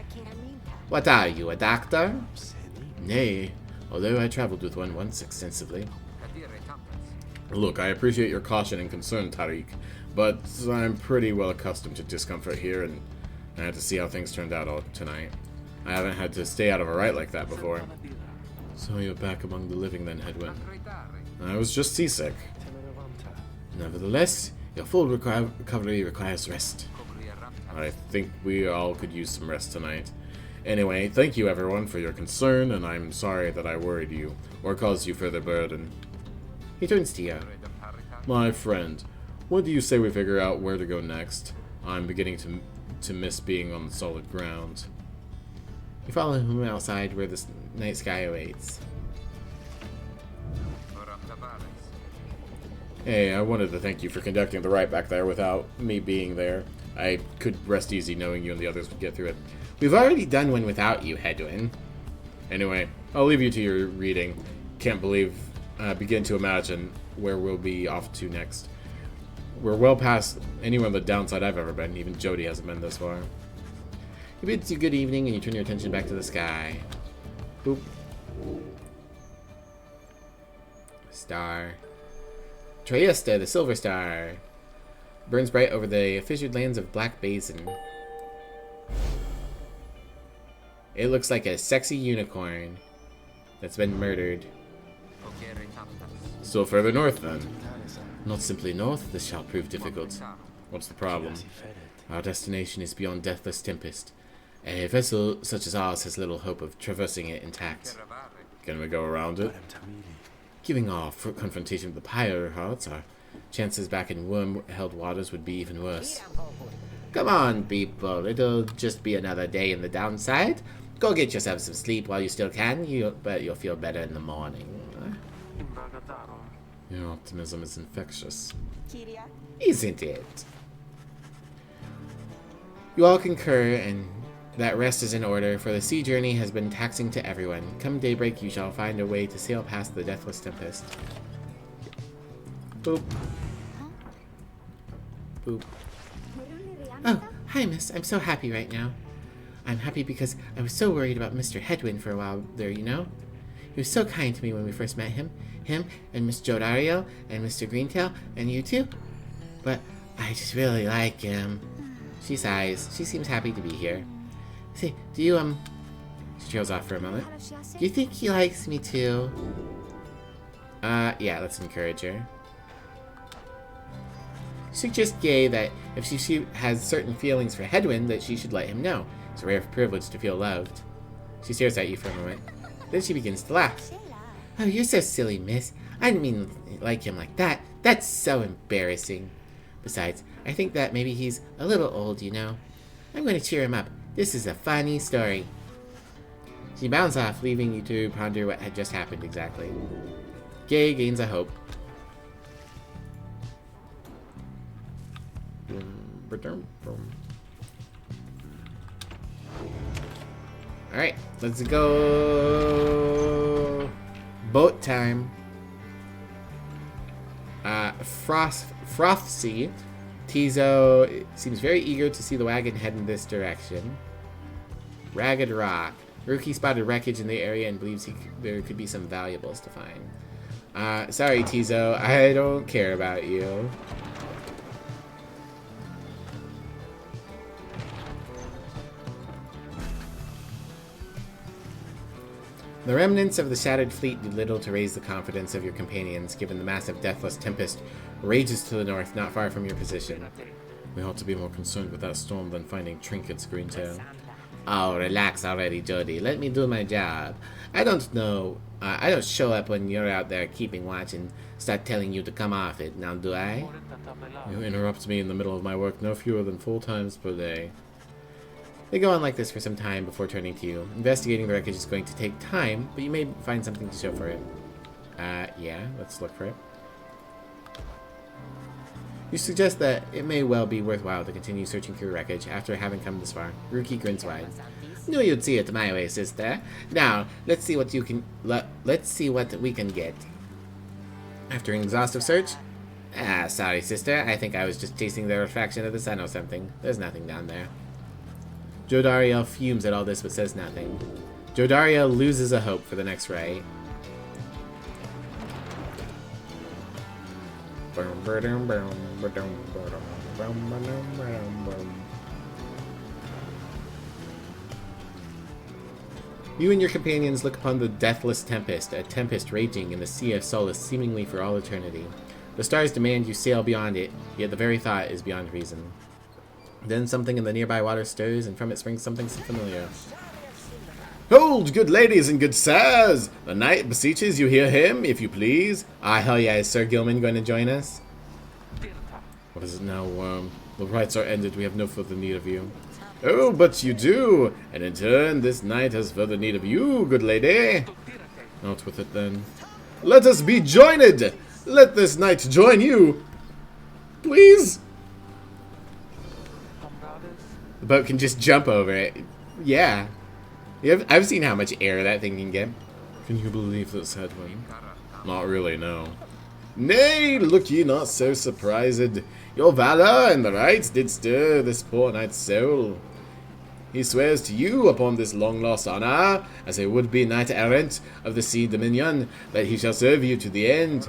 What are you, a doctor? Nay, although I traveled with one once extensively. Look, I appreciate your caution and concern, Tariq, but I'm pretty well accustomed to discomfort here, and I had to see how things turned out all tonight. I haven't had to stay out of a rite like that before. So you're back among the living then, Hedwyn. I was just seasick. Nevertheless, your full recovery requires rest. I think we all could use some rest tonight. Anyway, thank you everyone for your concern, and I'm sorry that I worried you, or caused you further burden. He turns to you. My friend, what do you say we figure out where to go next? I'm beginning to miss being on the solid ground. You follow him outside where the night sky awaits. Hey, I wanted to thank you for conducting the rite back there without me being there. I could rest easy knowing you and the others would get through it. We've already done one without you, Hedwyn. Anyway, I'll leave you to your reading. Can't begin to imagine where we'll be off to next. We're well past anywhere on the downside I've ever been. Even Jody hasn't been this far. He bids you good evening and you turn your attention back to the sky. Boop. Star. Trieste, the Silver Star. Burns bright over the fissured lands of Black Basin. It looks like a sexy unicorn that's been murdered. So further north then. Not simply north, this shall prove difficult. What's the problem? Our destination is beyond Deathless Tempest. A vessel such as ours has little hope of traversing it intact. Can we go around it? Giving our confrontation with the Pyre hearts, our chances back in worm-held waters would be even worse. Come on, people. It'll just be another day in the downside. Go get yourself some sleep while you still can. But you'll feel better in the morning. Your optimism is infectious. Isn't it? You all concur and that rest is in order, for the sea journey has been taxing to everyone. Come daybreak, you shall find a way to sail past the Deathless Tempest. Boop. Boop. Oh, hi, miss. I'm so happy right now. I'm happy because I was so worried about Mr. Hedwyn for a while there, you know? He was so kind to me when we first met him. Him and Miss Jodario and Mr. Greentail and you two. But I just really like him. She sighs. She seems happy to be here. Say, do you, She trails off for a moment. Do you think he likes me too? Yeah, let's encourage her. Suggest Gay that if she has certain feelings for Hedwyn, that she should let him know. It's a rare privilege to feel loved. She stares at you for a moment. Then she begins to laugh. Oh, you're so silly, miss. I didn't mean like him like that. That's so embarrassing. Besides, I think that maybe he's a little old, you know. I'm going to cheer him up. This is a funny story. She bounds off, leaving you to ponder what had just happened exactly. Gay gains a hope. Alright, let's go. Boat time. Frosty. Tizo seems very eager to see the wagon head in this direction. Ragged Rock. Rookie spotted wreckage in the area and believes there could be some valuables to find. Sorry, Tizo. I don't care about you. The remnants of the shattered fleet do little to raise the confidence of your companions, given the massive Deathless Tempest rages to the north, not far from your position. We ought to be more concerned with that storm than finding trinkets, Greentail. Oh, relax already, Jody. Let me do my job. I don't show up when you're out there keeping watch and start telling you to come off it, now do I? You interrupt me in the middle of my work no fewer than 4 times per day. They go on like this for some time before turning to you. Investigating the wreckage is going to take time, but you may find something to show for it. Yeah, let's look for it. You suggest that it may well be worthwhile to continue searching through wreckage after having come this far. Rookie grins wide. Knew you'd see it my way, sister. Now, let's see what we can get. After an exhaustive search, sorry, sister. I think I was just chasing the refraction of the sun or something. There's nothing down there. Jodariel fumes at all this but says nothing. Jodariel loses a hope for the next ray. You and your companions look upon the deathless tempest, a tempest raging in the Sea of Solace seemingly for all eternity. The stars demand you sail beyond it, yet the very thought is beyond reason. Then something in the nearby water stirs, and from it springs something so familiar. Hold, good ladies and good sirs! The knight beseeches you hear him, if you please. Ah, hell yeah, is Sir Gilman going to join us? What is it now, the rites are ended, we have no further need of you. Oh, but you do, and in turn, this knight has further need of you, good lady. Out with it, then. Let us be joined! Let this knight join you! Please? The boat can just jump over it. Yeah. I've seen how much air that thing can get. Can you believe this, Hedwin? Not really, no. Nay, look ye not so surprised. Your valor and the rights did stir this poor knight's soul. He swears to you upon this long-lost honor, as a would-be knight-errant of the Sea Dominion, that he shall serve you to the end.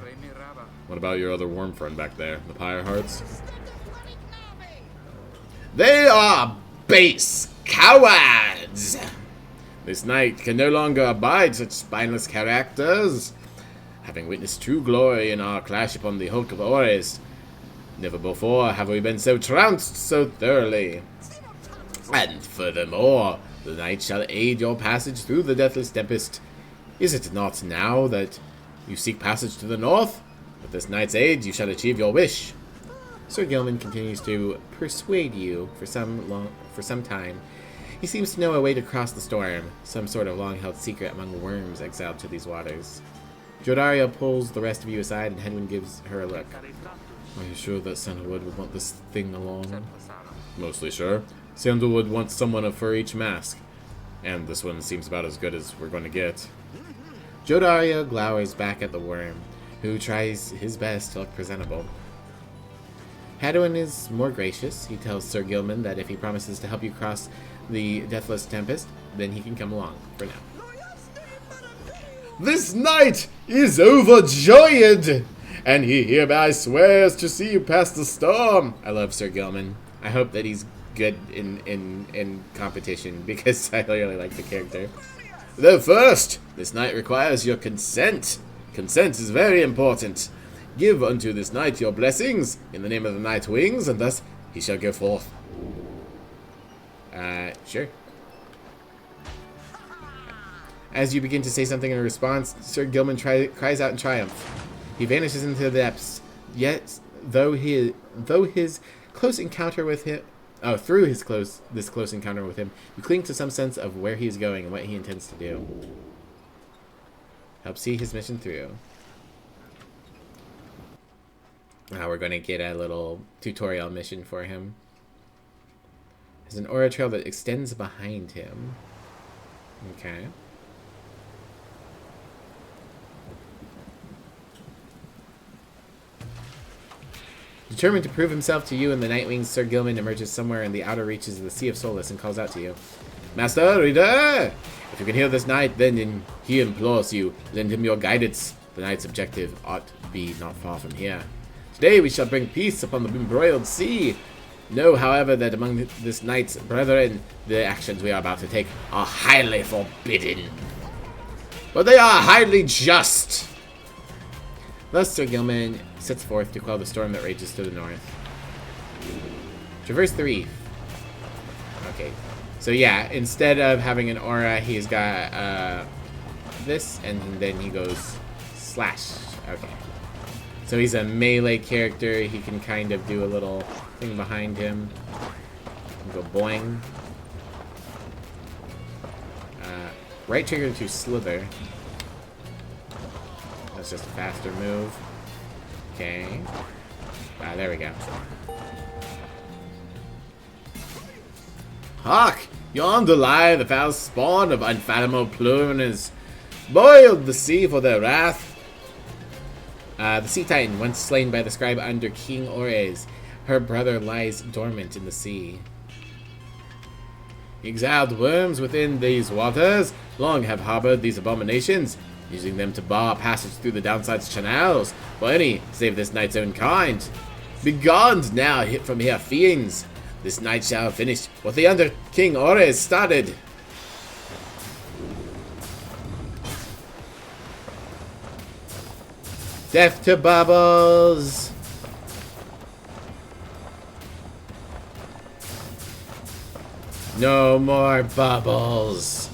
What about your other worm friend back there, the Pyre Hearts? They are base cowards! This knight can no longer abide such spineless characters. Having witnessed true glory in our clash upon the Hulk of Ores, never before have we been so trounced so thoroughly. And furthermore, the knight shall aid your passage through the deathless tempest. Is it not now that you seek passage to the north? With this knight's aid, you shall achieve your wish. Sir Gilman continues to persuade you for some time. He seems to know a way to cross the storm, some sort of long-held secret among worms exiled to these waters. Jodariel pulls the rest of you aside, and Hedwin gives her a look. Are you sure that Sandalwood would want this thing along? Mostly sure. Sandalwood wants someone for each mask, and this one seems about as good as we're going to get. Jodariel glowers back at the worm, who tries his best to look presentable. Hadwin is more gracious. He tells Sir Gilman that if he promises to help you cross the Deathless Tempest, then he can come along, for now. This knight is overjoyed, and he hereby swears to see you past the storm. I love Sir Gilman. I hope that he's good in competition, because I really like the character. Though first, this knight requires your consent. Consent is very important. Give unto this knight your blessings in the name of the Night Wings, and thus he shall go forth. Sure. As you begin to say something in response, Sir Gilman cries out in triumph. He vanishes into the depths. Yet, through his close encounter with him, you cling to some sense of where he is going and what he intends to do. Help see his mission through. Now we're going to get a little tutorial mission for him. There's an aura trail that extends behind him. Okay. Determined to prove himself to you and the Nightwings, Sir Gilman emerges somewhere in the outer reaches of the Sea of Solace and calls out to you. Master, reader! If you can hear this knight, then he implores you, lend him your guidance. The knight's objective ought to be not far from here. Today we shall bring peace upon the embroiled sea. Know, however, that among this knight's brethren, the actions we are about to take are highly forbidden. But they are highly just. Thus, Sir Gilman sets forth to quell the storm that rages to the north. Traverse the reef. Okay. So yeah, instead of having an aura, he's got this, and then he goes slash. Okay. So he's a melee character. He can kind of do a little thing behind him. Go boing. Right trigger to slither. That's just a faster move. Okay. There we go. Hark! Yonder lie the foul spawn of unfathomable plumes, boiled the sea for their wrath. The Sea Titan, once slain by the scribe under King Ores. Her brother lies dormant in the sea. Exiled worms within these waters long have harbored these abominations, using them to bar passage through the downside's channels for any save this knight's own kind. Begone now from here, fiends! This night shall finish what the under King Ores started. Death to Bubbles! No more bubbles!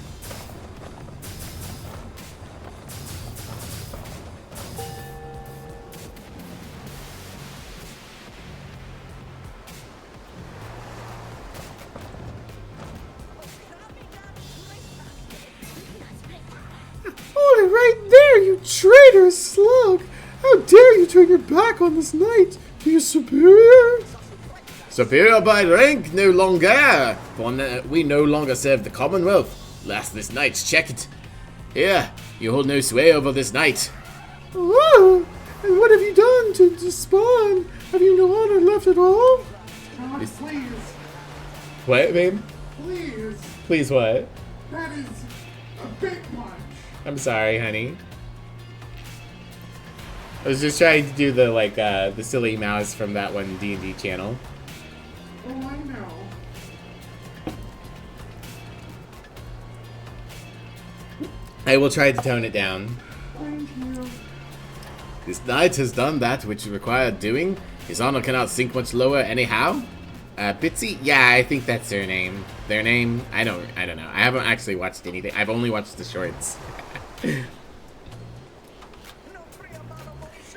Hold it right there, you traitorous slug! How dare you turn your back on this knight? To your superior? Superior by rank no longer, for we no longer serve the Commonwealth. Last this night's checked. Here, you hold no sway over this night. Oh, and what have you done to spawn? Have you no honor left at all? Please. What, babe? Please. Please what? That is a bit much. I'm sorry, honey. I was just trying to do the the silly mouse from that one D&D channel. Oh, I know. I will try to tone it down. Thank you. This knight has done that which required doing. His honor cannot sink much lower anyhow. Bitsy? Yeah, I think that's their name. Their name? I don't know. I haven't actually watched anything. I've only watched the shorts.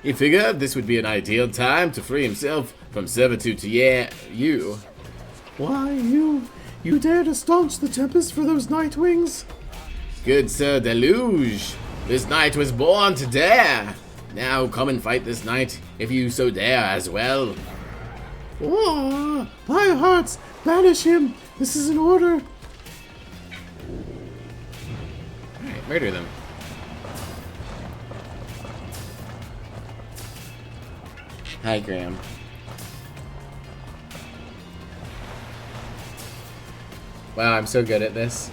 He figured this would be an ideal time to free himself from servitude to you. Why, you dare to staunch the tempest for those Nightwings? Good Sir Deluge, this knight was born to dare. Now come and fight this knight, if you so dare as well. Oh, Pyre hearts, banish him. This is an order. Alright, murder them. Hi, Graham. Wow, I'm so good at this.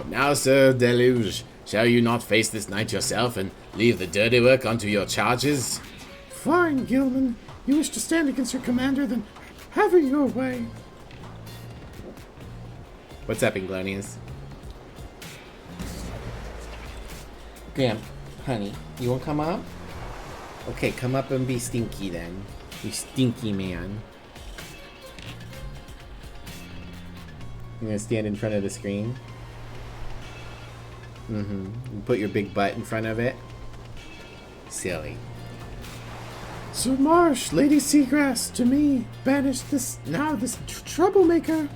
Now, Sir Deluge, shall you not face this knight yourself and leave the dirty work unto your charges? Fine, Gilman. You wish to stand against your commander, then have it your way. What's up, Inglonius? Graham, honey, you won't come up? Okay, come up and be stinky then. You stinky man. I'm gonna stand in front of the screen. Put your big butt in front of it. Silly. Sir Marsh, Lady Seagrass, to me, banish this troublemaker.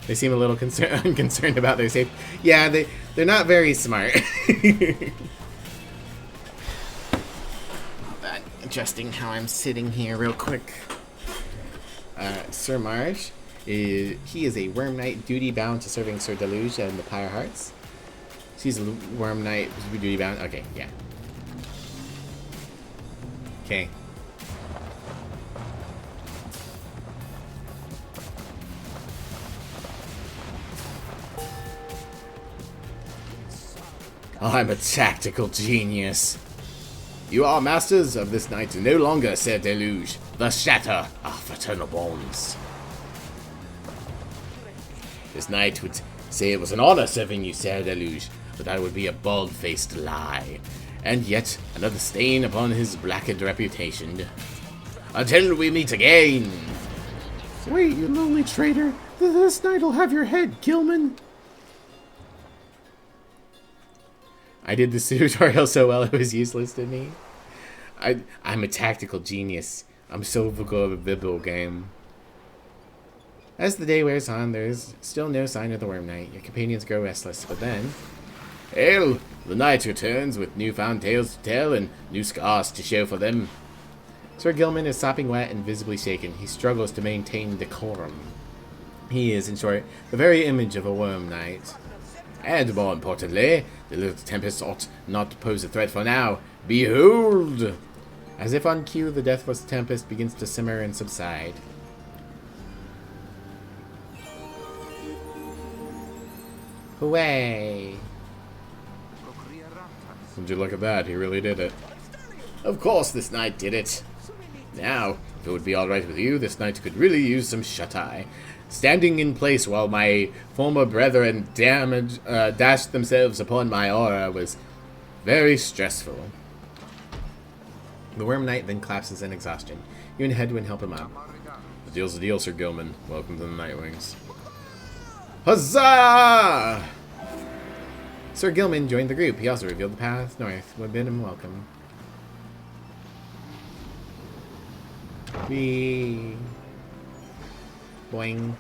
They seem a little unconcerned about their safety. Yeah, they're not very smart. Adjusting how I'm sitting here real quick. Sir Marsh, he is a Worm Knight duty bound to serving Sir Deluge and the Pyre Hearts. She's a Worm Knight duty bound. Okay, yeah. Okay. I'm a tactical genius. You are masters of this night no longer, Sir Deluge. The shatter our fraternal bonds. This knight would say it was an honor serving you, Sir Deluge, but that would be a bald-faced lie, and yet another stain upon his blackened reputation. Until we meet again! Wait, you lonely traitor. This night'll have your head, Gilman. I did the tutorial so well it was useless to me. I'm a tactical genius. I'm so good at the video game. As the day wears on, there is still no sign of the Worm Knight. Your companions grow restless, but then... Hail! The knight returns with newfound tales to tell and new scars to show for them. Sir Gilman is sopping wet and visibly shaken. He struggles to maintain decorum. He is, in short, the very image of a Worm Knight. And more importantly, the little tempest ought not to pose a threat for now. Behold! As if on cue, the deathless tempest begins to simmer and subside. Hooray! Would you look at that? He really did it. Of course this knight did it. Now, if it would be alright with you, this knight could really use some shut-eye. Standing in place while my former brethren dashed themselves upon my aura was very stressful. The Worm Knight then collapses in exhaustion. You and Hedwyn help him up. The deal's a deal, Sir Gilman. Welcome to the Nightwings. Huzzah! Sir Gilman joined the group. He also revealed the path north. We bid him welcome. Wee. Boing.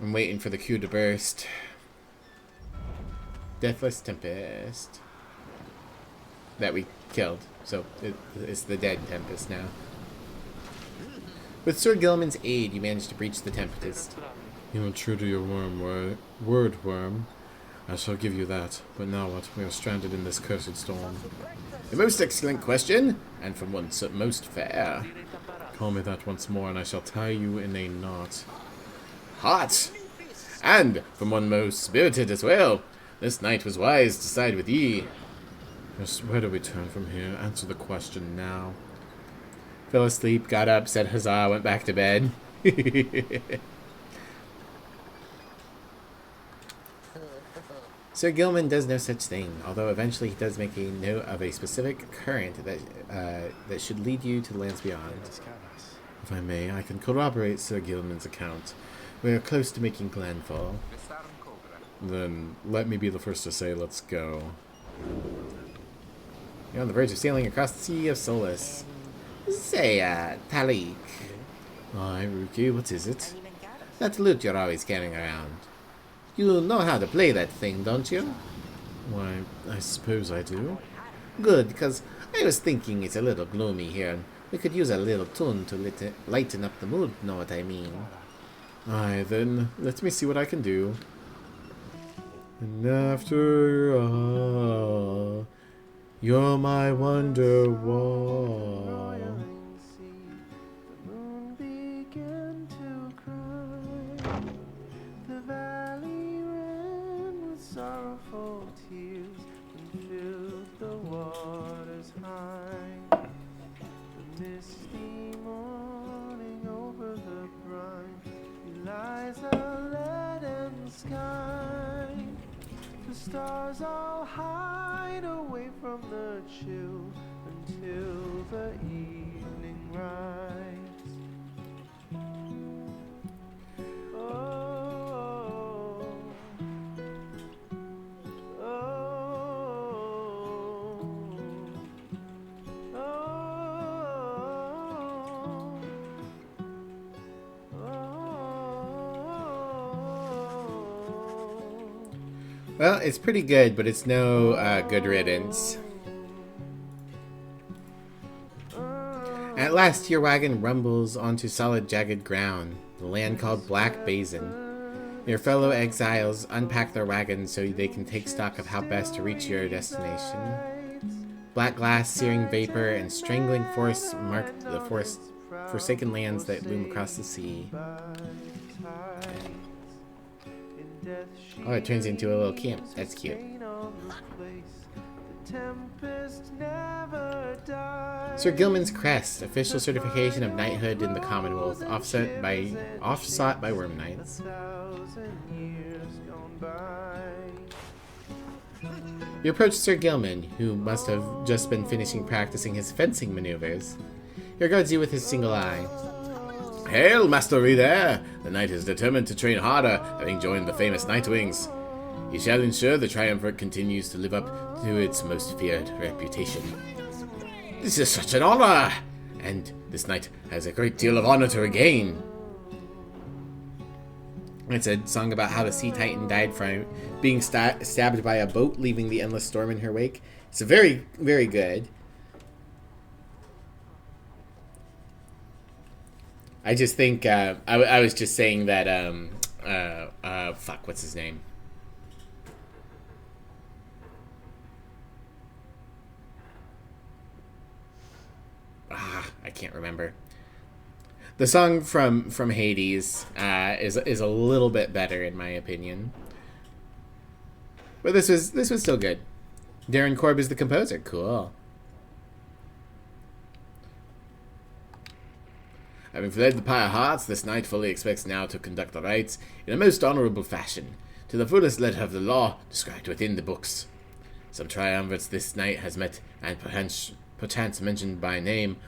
I'm waiting for the cue to burst. Deathless Tempest. That we killed. So it's the dead Tempest now. With Sir Gilman's aid, you managed to breach the Tempest. You are true to your word, Worm. I shall give you that. But now what? We are stranded in this cursed storm. A most excellent question, and from one so most fair. Call me that once more, and I shall tie you in a knot. Hot! And from one most spirited as well. This knight was wise to side with ye. Yes, where do we turn from here? Answer the question now. Fell asleep, got up, said huzzah, went back to bed. Sir Gilman does no such thing, although eventually he does make a note of a specific current that should lead you to the lands beyond. If I may, I can corroborate Sir Gilman's account. We are close to making landfall. Then let me be the first to say, let's go. You're on the verge of sailing across the Sea of Solace. Say, Talik. Aye, Ruki, what is it? That lute you're always carrying around. You know how to play that thing, don't you? Why, I suppose I do. Good, because I was thinking it's a little gloomy here, and we could use a little tune to lighten up the mood, know what I mean? Aye, then, let me see what I can do. And after all, you're my wonder wall. Sorrowful tears and filled the waters high. The misty morning over the brine lies a leaden sky. The stars all hide away from the chill until the evening rise. Oh. Well, it's pretty good, but it's no good riddance. At last, your wagon rumbles onto solid, jagged ground, the land called Black Basin. Your fellow exiles unpack their wagons so they can take stock of how best to reach your destination. Black glass, searing vapor, and strangling force mark the forsaken lands that loom across the sea. Oh, it turns into a little camp. That's cute. Sir Gilman's crest, official certification of knighthood in the Commonwealth, offsought by Worm Knights. You approach Sir Gilman, who must have just been finishing practicing his fencing maneuvers. He regards you with his single eye. Hail, Master Reader! The knight is determined to train harder, having joined the famous Nightwings. He shall ensure the Triumvirate continues to live up to its most feared reputation. This is such an honor! And this knight has a great deal of honor to regain. It's a song about how the Sea Titan died from being stabbed by a boat, leaving the endless storm in her wake. It's very, very good. I just think I was just saying that fuck, what's his name? I can't remember. The song from Hades is a little bit better in my opinion, but this was still good. Darren Korb is the composer. Cool. Having fled the Pyre Hearts, this knight fully expects now to conduct the rites in a most honourable fashion, to the fullest letter of the law described within the books. Some triumvirates this knight has met, and perchance mentioned by name.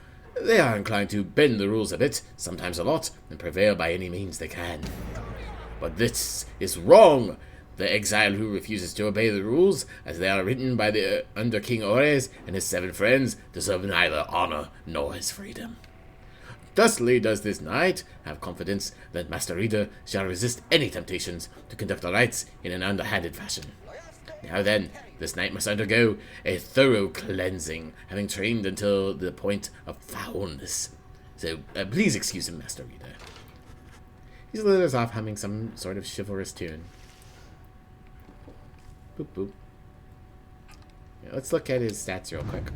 They are inclined to bend the rules a bit, sometimes a lot, and prevail by any means they can. But this is wrong! The exile who refuses to obey the rules, as they are written by the under King Ores and his 7 friends, deserve neither honour nor his freedom. Thusly does this knight have confidence that Master Reader shall resist any temptations to conduct the rites in an underhanded fashion. Now then, this knight must undergo a thorough cleansing, having trained until the point of foulness. So, please excuse him, Master Reader. He slithers off humming some sort of chivalrous tune. Boop boop. Yeah, let's look at his stats real quick.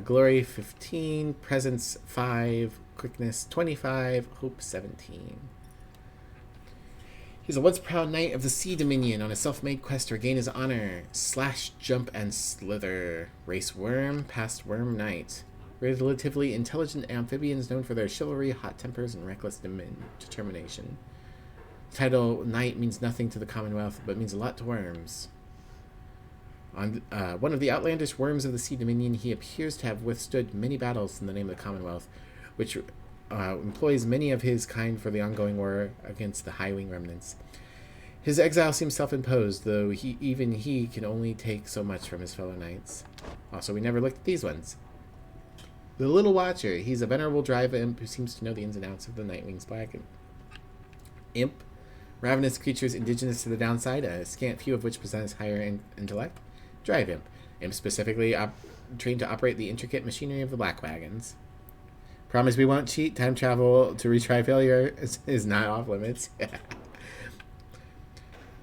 Glory 15, Presence 5, Quickness 25, Hope 17. He's a once proud knight of the Sea Dominion on a self-made quest to regain his honor. Slash, jump, and slither. Race worm, past worm knight. Relatively intelligent amphibians known for their chivalry, hot tempers, and reckless determination. Title Knight means nothing to the Commonwealth, but means a lot to worms. On one of the outlandish worms of the Sea Dominion, he appears to have withstood many battles in the name of the Commonwealth, which employs many of his kind for the ongoing war against the High Wing remnants. His exile seems self-imposed, though even he can only take so much from his fellow knights. Also, we never looked at these ones. The Little Watcher. He's a venerable drive imp who seems to know the ins and outs of the Nightwing's Black Imp. Ravenous creatures indigenous to the downside, a scant few of which possess higher intellect. Drive imp. Imp specifically trained to operate the intricate machinery of the Black Wagons. Promise we won't cheat. Time travel to retry failure is not off limits.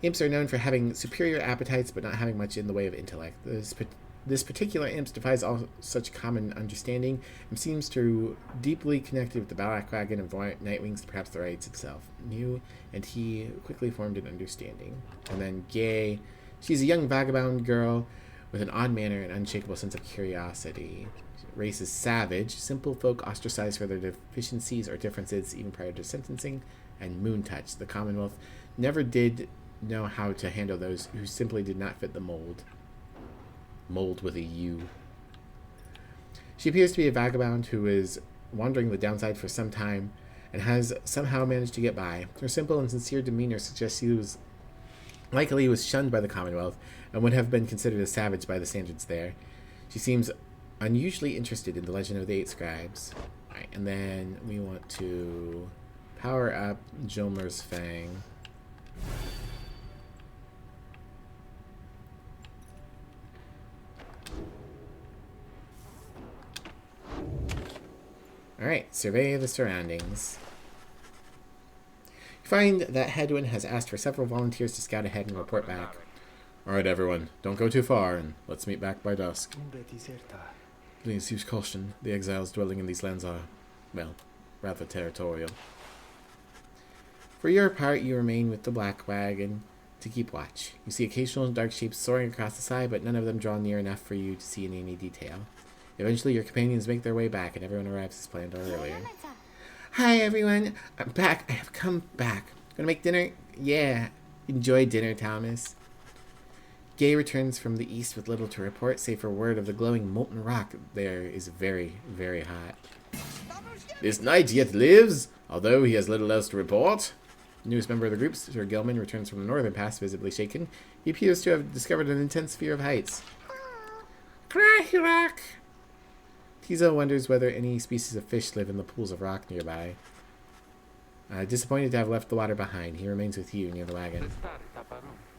Imps are known for having superior appetites, but not having much in the way of intellect. This particular imp defies all such common understanding and seems to deeply connected with the Black Wagon of Nightwings, perhaps the rites itself. Knew, and he quickly formed an understanding. And then Gay. She's a young vagabond girl with an odd manner and unshakable sense of curiosity. Race is savage. Simple folk ostracized for their deficiencies or differences even prior to sentencing. And Moon Touch. The Commonwealth never did know how to handle those who simply did not fit the mold. Mold with a U. She appears to be a vagabond who is wandering the downside for some time and has somehow managed to get by. Her simple and sincere demeanor suggests she was shunned by the Commonwealth and would have been considered a savage by the standards there. She seems unusually interested in the legend of the 8 scribes. Alright, and then we want to power up Jilmer's Fang. Alright, survey the surroundings. You find that Hedwin has asked for several volunteers to scout ahead and report back. Alright, everyone, don't go too far, and let's meet back by dusk. Please use caution. The exiles dwelling in these lands are, well, rather territorial. For your part, you remain with the Black Wagon to keep watch. You see occasional dark shapes soaring across the sky, but none of them draw near enough for you to see in any detail. Eventually, your companions make their way back, and everyone arrives as planned or earlier. Hi, everyone. I'm back. I have come back. Gonna make dinner? Yeah. Enjoy dinner, Thomas. Gay returns from the east with little to report, save for word of the glowing molten rock there is very, very hot. This knight yet lives, although he has little else to report. The newest member of the group, Sir Gilman, returns from the northern pass, visibly shaken. He appears to have discovered an intense fear of heights. Crack! Tizo wonders whether any species of fish live in the pools of rock nearby. Disappointed to have left the water behind, he remains with you near the wagon.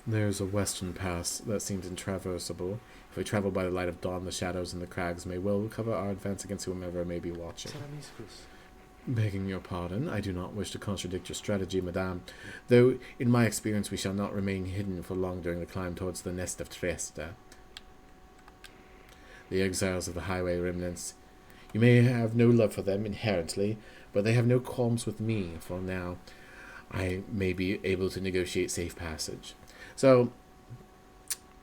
There's a western pass that seems intraversable. If we travel by the light of dawn, the shadows and the crags may well cover our advance against whomever may be watching. Begging your pardon, I do not wish to contradict your strategy, madame, though in my experience we shall not remain hidden for long during the climb towards the nest of Trieste. The exiles of the highway remnants. You may have no love for them inherently, but they have no qualms with me, for now I may be able to negotiate safe passage. So,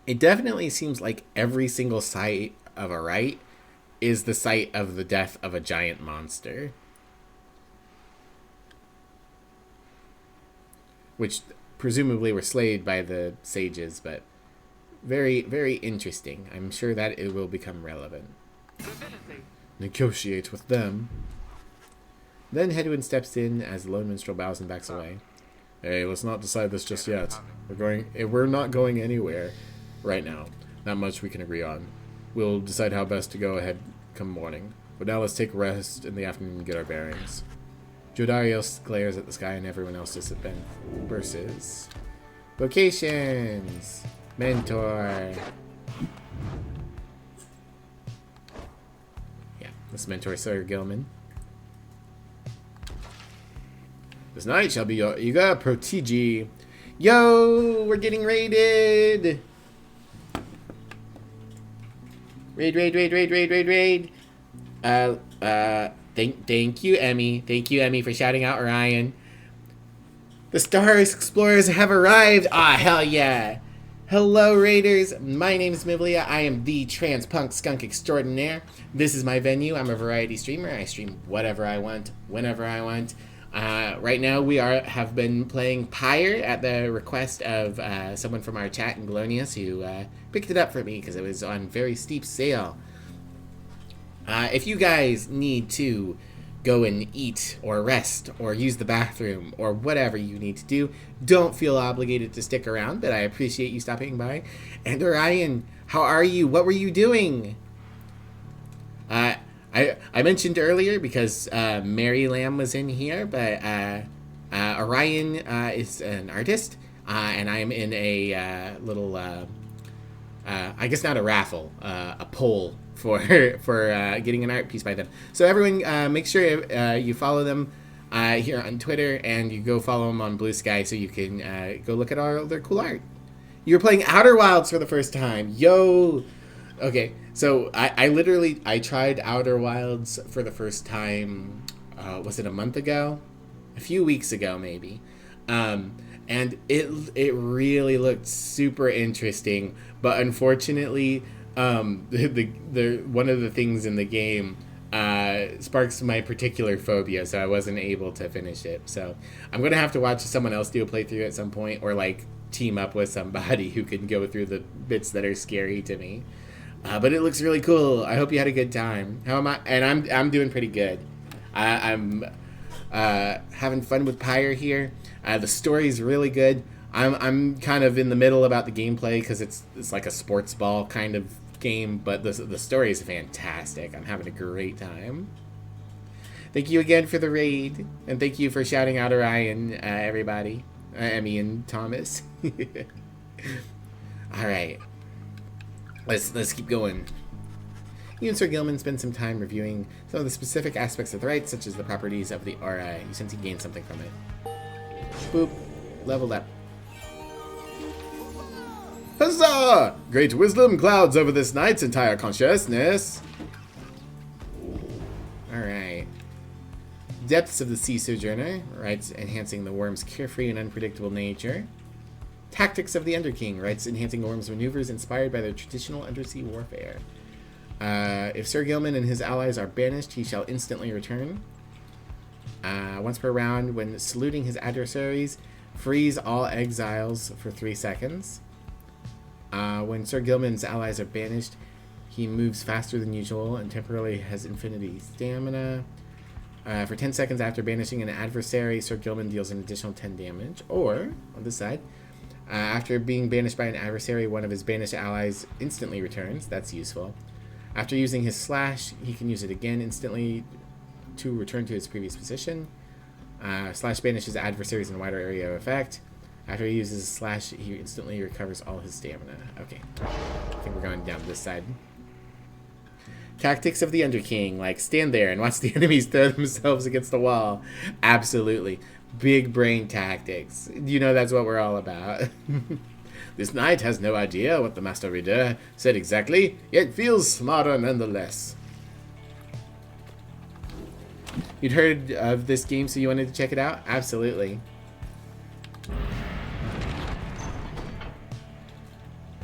it definitely seems like every single site of a rite is the site of the death of a giant monster. Which presumably were slayed by the sages, but very, very interesting. I'm sure that it will become relevant. Negotiate with them. Then Hedwyn steps in as the lone minstrel bows and backs away. Hey, let's not decide this just yet. We're not going anywhere right now. Not much we can agree on. We'll decide how best to go ahead come morning. But now let's take a rest in the afternoon and get our bearings. Jodarios glares at the sky and everyone else disperses. Vocations! Mentor! Yeah, this mentor is Sir Gilman. This night shall be your Iga Protigi. Yo! We're getting raided! Raid. Thank you, Emmy. Thank you, Emmy, for shouting out Orion. The Star Explorers have arrived! Ah, hell yeah! Hello, Raiders. My name is Miblia. I am the trans punk skunk extraordinaire. This is my venue. I'm a variety streamer. I stream whatever I want, whenever I want. Right now, we have been playing Pyre at the request of someone from our chat in Glonius who picked it up for me because it was on very steep sale. If you guys need to go and eat or rest or use the bathroom or whatever you need to do, don't feel obligated to stick around, but I appreciate you stopping by. And Orion, how are you? What were you doing? I mentioned earlier because Mary Lamb was in here, but Orion is an artist, and I am in a little, I guess not a raffle, a poll for getting an art piece by them. So everyone, make sure you follow them here on Twitter, and you go follow them on Blue Sky so you can go look at all their cool art. You're playing Outer Wilds for the first time. Yo! Okay, so I tried Outer Wilds for the first time, was it a month ago? A few weeks ago, maybe. And it really looked super interesting, but unfortunately, the one of the things in the game sparks my particular phobia, so I wasn't able to finish it. So I'm gonna have to watch someone else do a playthrough at some point, or like team up with somebody who can go through the bits that are scary to me. But it looks really cool. I hope you had a good time. How am I? And I'm doing pretty good. I'm having fun with Pyre here. The story's really good. I'm kind of in the middle about the gameplay because it's like a sports ball kind of game, but the story is fantastic. I'm having a great time. Thank you again for the raid, and thank you for shouting out Orion, everybody. Emmy and Thomas. All right. Let's keep going. You and Sir Gilman spend some time reviewing some of the specific aspects of the rite, such as the properties of the aura. You sense you gain something from it. Boop. Leveled up. Huzzah! Great wisdom clouds over this night's entire consciousness. Alright. Depths of the Sea Sojourner. Rites enhancing the worm's carefree and unpredictable nature. Tactics of the Underking, rights enhancing the worm's maneuvers inspired by their traditional undersea warfare. If Sir Gilman and his allies are banished, he shall instantly return. Once per round, when saluting his adversaries, freeze all exiles for 3 seconds. When Sir Gilman's allies are banished, he moves faster than usual and temporarily has infinity stamina. For 10 seconds after banishing an adversary, Sir Gilman deals an additional 10 damage. Or, on this side, after being banished by an adversary, one of his banished allies instantly returns. That's useful. After using his slash, he can use it again instantly to return to his previous position. Slash banishes adversaries in a wider area of effect. After he uses his slash, he instantly recovers all his stamina. Okay. I think we're going down this side. Tactics of the Underking, like stand there and watch the enemies throw themselves against the wall. Absolutely. Big brain tactics. You know that's what we're all about. This knight has no idea what the Master Reader said exactly, yet feels smarter nonetheless. You'd heard of this game, so you wanted to check it out? Absolutely.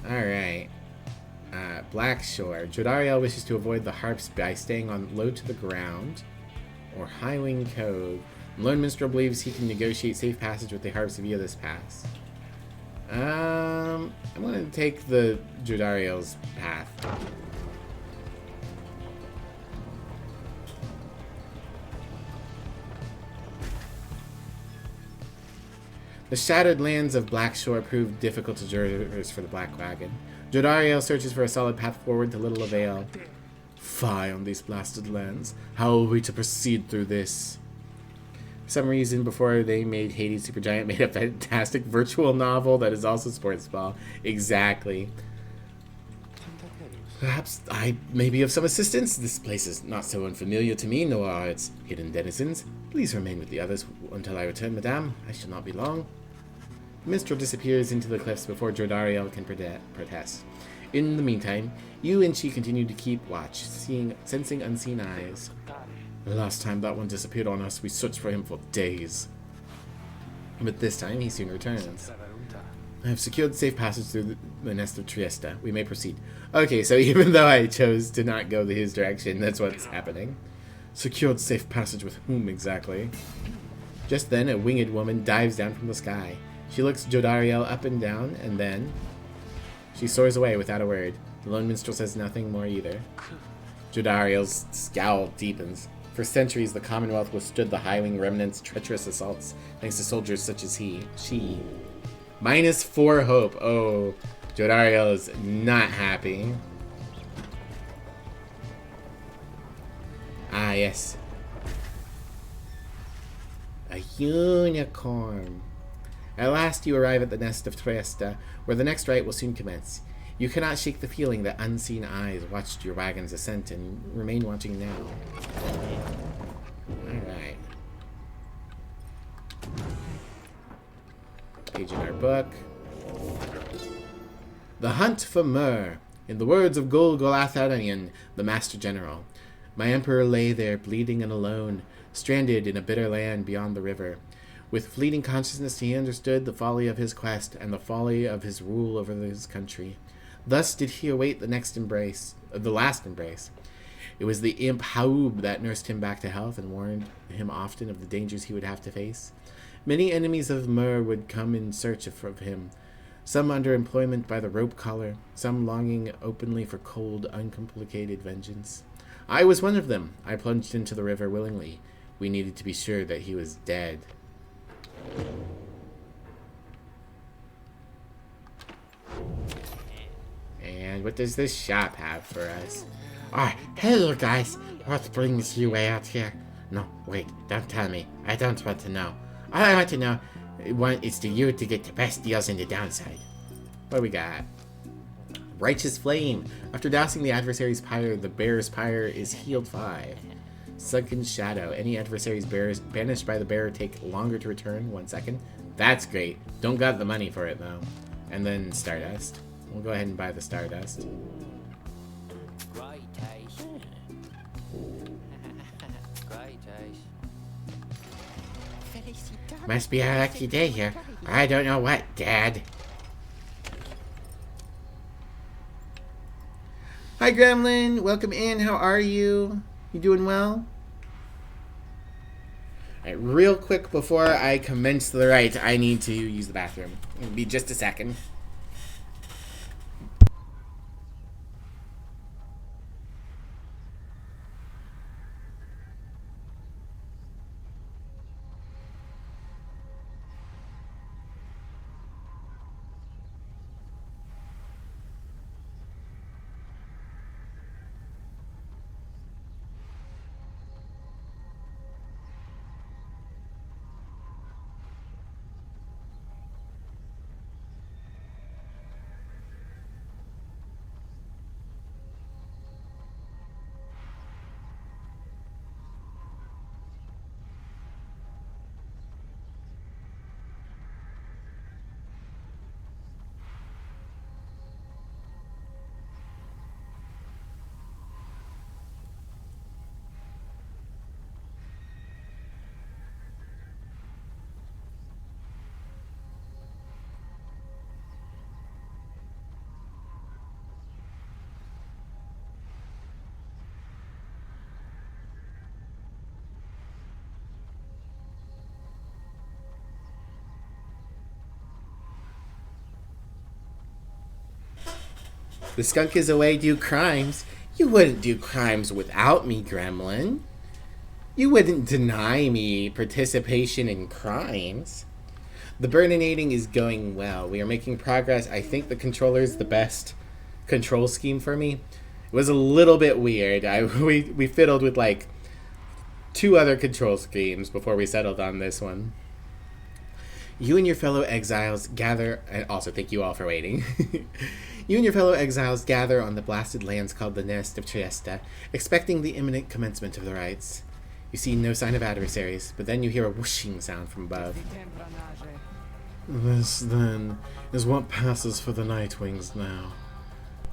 Alright. Black Shore. Jodariel wishes to avoid the harps by staying on low to the ground, or Highwing Cove. Lone Minstrel believes he can negotiate safe passage with the harps via this pass. I'm going to take the Jodariel's path. The shattered lands of Black Shore proved difficult to traverse for the Black Wagon. Jodariel searches for a solid path forward to little avail. Fie on these blasted lands. How are we to proceed through this? For some reason, before they made Hades Supergiant, made a fantastic virtual novel that is also sports ball. Exactly. Perhaps I may be of some assistance. This place is not so unfamiliar to me, nor are its hidden denizens. Please remain with the others until I return, madame. I shall not be long. The minstrel disappears into the cliffs before Jodariel can protest. In the meantime, you and she continue to keep watch, sensing unseen eyes. The last time that one disappeared on us, we searched for him for days. But this time, he soon returns. I have secured safe passage through the nest of Trieste. We may proceed. Okay, so even though I chose to not go his direction, that's what's happening. Secured safe passage with whom exactly? Just then, a winged woman dives down from the sky. She looks Jodariel up and down, and then she soars away without a word. The lone minstrel says nothing more either. Jodariel's scowl deepens. For centuries, the Commonwealth withstood the Highwing remnants' treacherous assaults, thanks to soldiers such as she. -4 hope. Oh, Jodariel is not happy. Ah, yes. A unicorn. At last you arrive at the nest of Trieste, where the next rite will soon commence. You cannot shake the feeling that unseen eyes watched your wagon's ascent and remain watching now. Alright. Page in our book. The Hunt for Myr. In the words of Golgolatharian, the Master General. My emperor lay there bleeding and alone, stranded in a bitter land beyond the river. With fleeting consciousness he understood the folly of his quest and the folly of his rule over his country. Thus did he await the last embrace. It was the imp Haub that nursed him back to health and warned him often of the dangers he would have to face. Many enemies of Myr would come in search of him, some under employment by the rope collar, some longing openly for cold, uncomplicated vengeance. I was one of them. I plunged into the river willingly. We needed to be sure that he was dead. And what does this shop have for us? Oh, hey you guys. What brings you out here? No, wait, don't tell me. I don't want to know. All I want to know is to you to get the best deals in the downside. What do we got? Righteous Flame. After dousing the adversary's pyre, the bearer's pyre is healed 5. Sunken Shadow. Any adversary's bearers banished by the bearer take longer to return, 1 second. That's great. Don't got the money for it, though. And then Stardust. We'll go ahead and buy the Stardust. Great taste. Great taste. Must be a lucky day here. I don't know what, Dad. Hi, Gremlin. Welcome in. How are you? You doing well? Alright, real quick before I commence the rite, I need to use the bathroom. It'll be just a second. The skunk is away do crimes. You wouldn't do crimes without me, Gremlin. You wouldn't deny me participation in crimes. The burninating is going well. We are making progress. I think the controller is the best control scheme for me. It was a little bit weird. We fiddled with like 2 other control schemes before we settled on this one. You and your fellow exiles gather, and also thank you all for waiting. You and your fellow exiles gather on the blasted lands called the Nest of Trieste, expecting the imminent commencement of the rites. You see no sign of adversaries, but then you hear a whooshing sound from above. This, then, is what passes for the Nightwings now.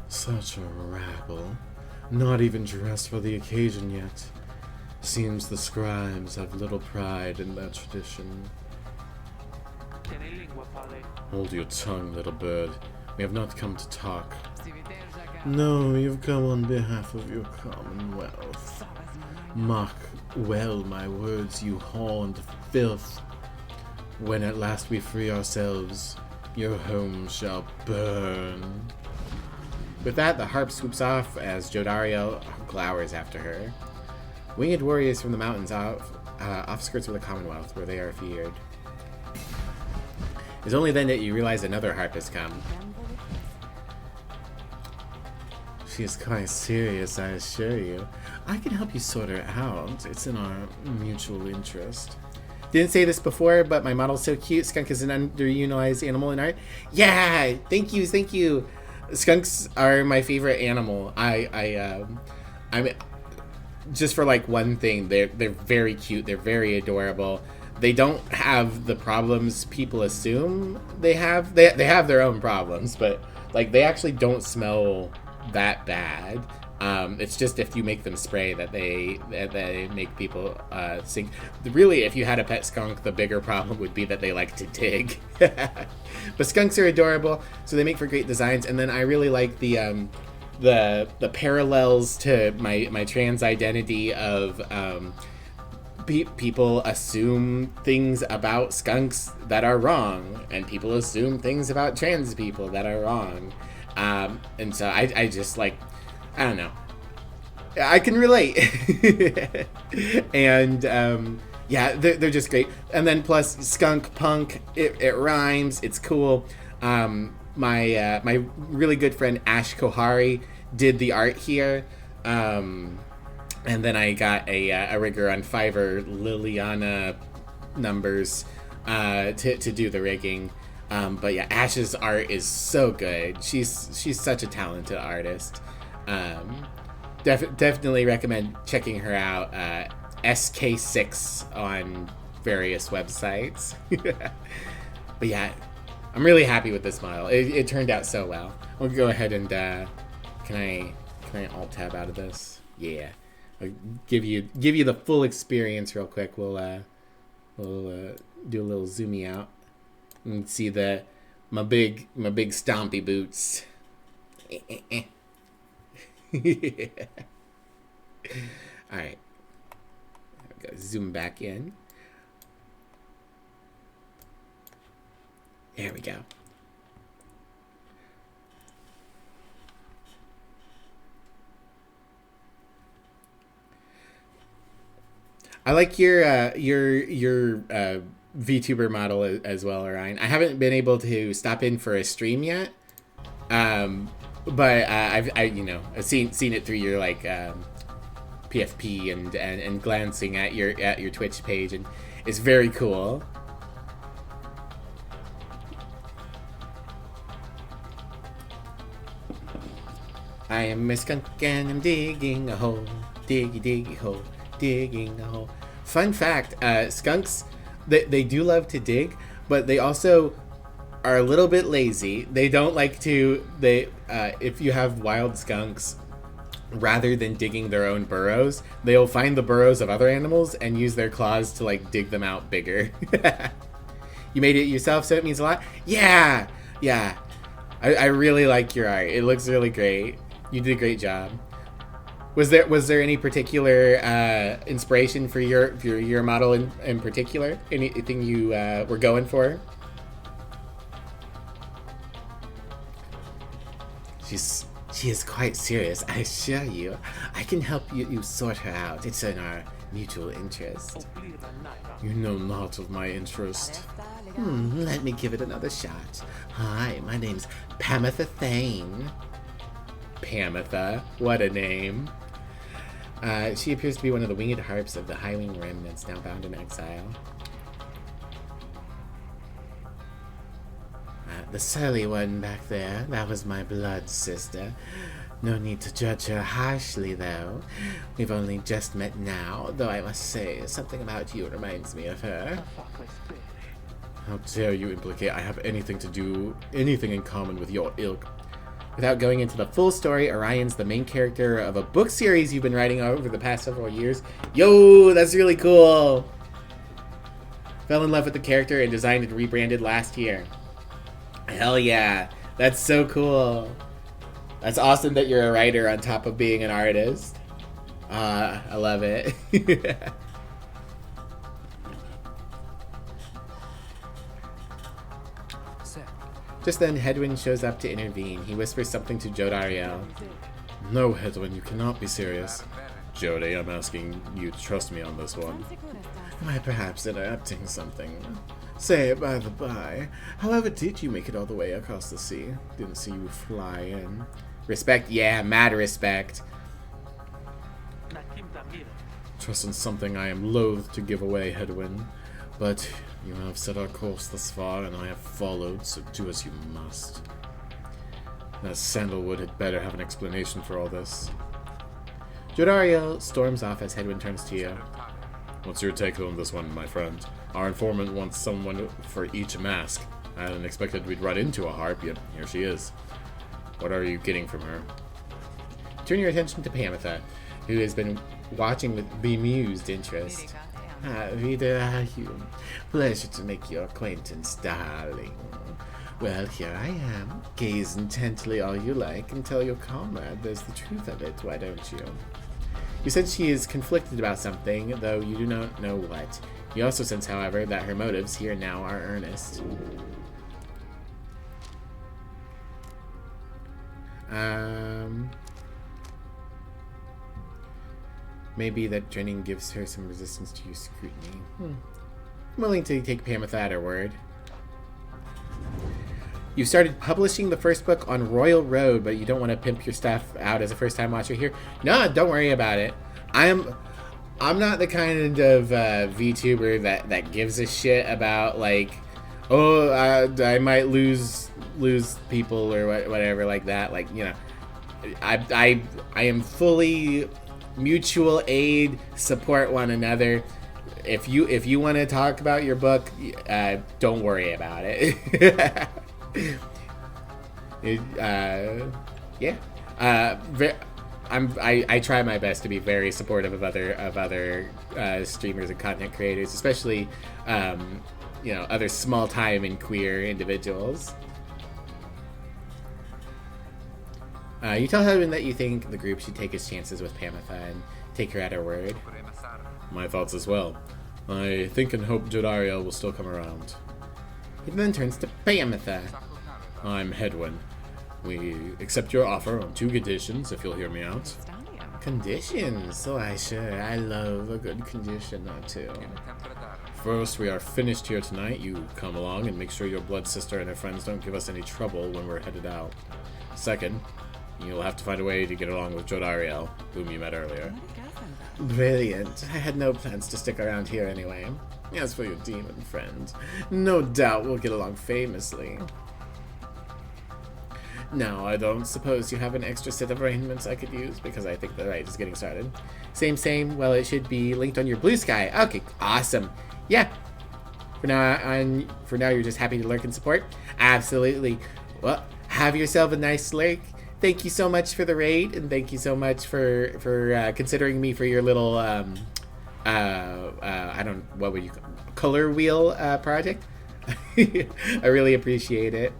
Such a rabble. Not even dressed for the occasion yet. Seems the scribes have little pride in that tradition. Hold your tongue, little bird. We have not come to talk. No, you've come on behalf of your commonwealth. Mark well my words, you horned filth. When at last we free ourselves, your home shall burn. With that, the harp swoops off as Jodariel glowers after her. Winged warriors from the mountains offskirts of the Commonwealth, where they are feared. It's only then that you realize another harp has come. She is quite serious, I assure you. I can help you sort her out. It's in our mutual interest. Didn't say this before, but my model's so cute. Skunk is an underutilized animal in art. Yeah, thank you. Skunks are my favorite animal. I'm just for like one thing, they're very cute. They're very adorable. They don't have the problems people assume they have. They have their own problems, but like they actually don't smell that bad. It's just if you make them spray that they make people sink. Really, if you had a pet skunk, the bigger problem would be that they like to dig. But skunks are adorable, so they make for great designs. And then I really like the parallels to my trans identity of people assume things about skunks that are wrong, and people assume things about trans people that are wrong. And so I just like, I don't know, I can relate. And yeah, they're just great. And then plus skunk punk, it rhymes, it's cool. My really good friend Ash Kohari did the art here. And then I got a rigger on Fiverr, Liliana numbers, to do the rigging. But yeah, Ash's art is so good. She's such a talented artist. Definitely recommend checking her out. SK6 on various websites. But yeah, I'm really happy with this model. It turned out so well. We'll go ahead and can I alt tab out of this? Yeah. I'll give you the full experience real quick. We'll do a little zoomy out and see my big stompy boots. All right, go zoom back in. There we go. I like your VTuber model as well, Orion. I haven't been able to stop in for a stream yet, but I've seen it through your like PFP and glancing at your Twitch page, and it's very cool. I am a skunk and I'm digging a hole, diggy hole. Digging a hole. Fun fact, skunks, they do love to dig, but they also are a little bit lazy. They don't like to, if you have wild skunks, rather than digging their own burrows, they'll find the burrows of other animals and use their claws to like dig them out bigger. You made it yourself, so it means a lot? Yeah. I really like your art. It looks really great. You did a great job. Was there any particular inspiration for your model in particular? Anything you were going She is quite serious, I assure you. I can help you sort her out. It's in our mutual interest. You know not of my interest. Let me give it another shot. Hi, my name's Pamitha Thane. Pamitha? What a name. She appears to be one of the winged harps of the Highwing remnants now bound in exile. The surly one back there, that was my blood sister. No need to judge her harshly, though. We've only just met now, though I must say, something about you reminds me of her. How dare you implicate I have anything in common with your ilk? Without going into the full story, Orion's the main character of a book series you've been writing over the past several years. Yo, that's really cool! Fell in love with the character and designed and rebranded last year. Hell yeah, that's so cool. That's awesome that you're a writer on top of being an artist. I love it. Just then, Hedwyn shows up to intervene. He whispers something to Jodariel. No, Hedwyn, you cannot be serious. Jody, I'm asking you to trust me on this one. Am I perhaps interrupting something? Say, by the by, however did you make it all the way across the sea? Didn't see you fly in. Respect? Yeah, mad respect. Trust in something I am loath to give away, Hedwyn. But you have set our course thus far, and I have followed, so do as you must. That Sandalwood had better have an explanation for all this. Jodariel storms off as Hedwyn turns to you. What's your take on this one, my friend? Our informant wants someone for each mask. I hadn't expected we'd run into a harp, yet here she is. What are you getting from her? Turn your attention to Pamitha, who has been watching with bemused interest. Vida are you? Pleasure to make your acquaintance, darling. Well, here I am. Gaze intently all you like and tell your comrade there's the truth of it, why don't you? You sense she is conflicted about something, though you do not know what. You also sense, however, that her motives here and now are earnest. Maybe that training gives her some resistance to your scrutiny. I'm willing to take Pamitha at her word. You started publishing the first book on Royal Road, but you don't want to pimp your stuff out as a first-time watcher here. No, don't worry about it. I'm not the kind of VTuber that gives a shit about, like, oh, I might lose people or whatever like that. Like, you know, I am fully mutual aid, support one another. If you want to talk about your book, don't worry about it. Yeah. I try my best to be very supportive of other streamers and content creators, especially you know, other small time and queer individuals. You tell Hedwyn that you think the group should take its chances with Pamitha and take her at her word. My thoughts as well. I think and hope Jodariel will still come around. He then turns to Pamitha. I'm Hedwyn. We accept your offer on 2 conditions, if you'll hear me out. Conditions? Why, sure. I love a good condition or two. First, we are finished here tonight. You come along and make sure your blood sister and her friends don't give us any trouble when we're headed out. Second, you'll have to find a way to get along with Jodariel, whom you met earlier. Brilliant. I had no plans to stick around here anyway. As for your demon friend, no doubt we'll get along famously. Now, I don't suppose you have an extra set of arrangements I could use, because I think the ride is getting started. Same. Well, it should be linked on your blue sky. Okay, awesome. Yeah. For now, you're just happy to lurk and support? Absolutely. Well, have yourself a nice lurk. Thank you so much for the raid, and thank you so much for considering me for your little I don't, what would you call it? Color wheel project. I really appreciate it.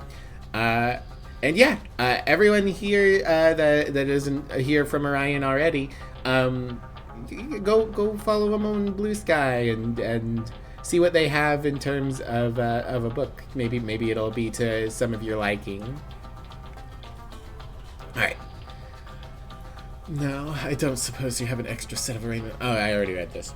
And yeah, everyone here that isn't here from Orion already, go follow them on Blue Sky and see what they have in terms of a book. Maybe it'll be to some of your liking. All right, No, I don't suppose you have an extra set of arraignment. Oh, I already read this.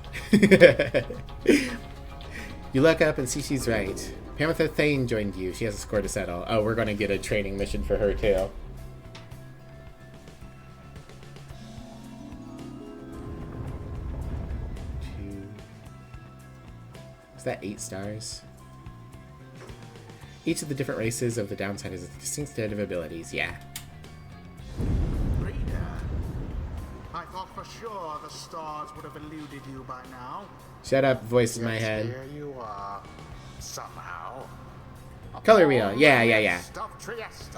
You look up and see she's right. Pamitha Thane joined you. She has a score to settle. Oh, we're going to get a training mission for her, too. Is that 8 stars? Each of the different races of the downside has a distinct set of abilities. Yeah. Reader, I thought for sure the stars would have eluded you by now. Shut up, voice in my Yet head. Here you are, somehow. Color wheel. Yeah. Of Trieste.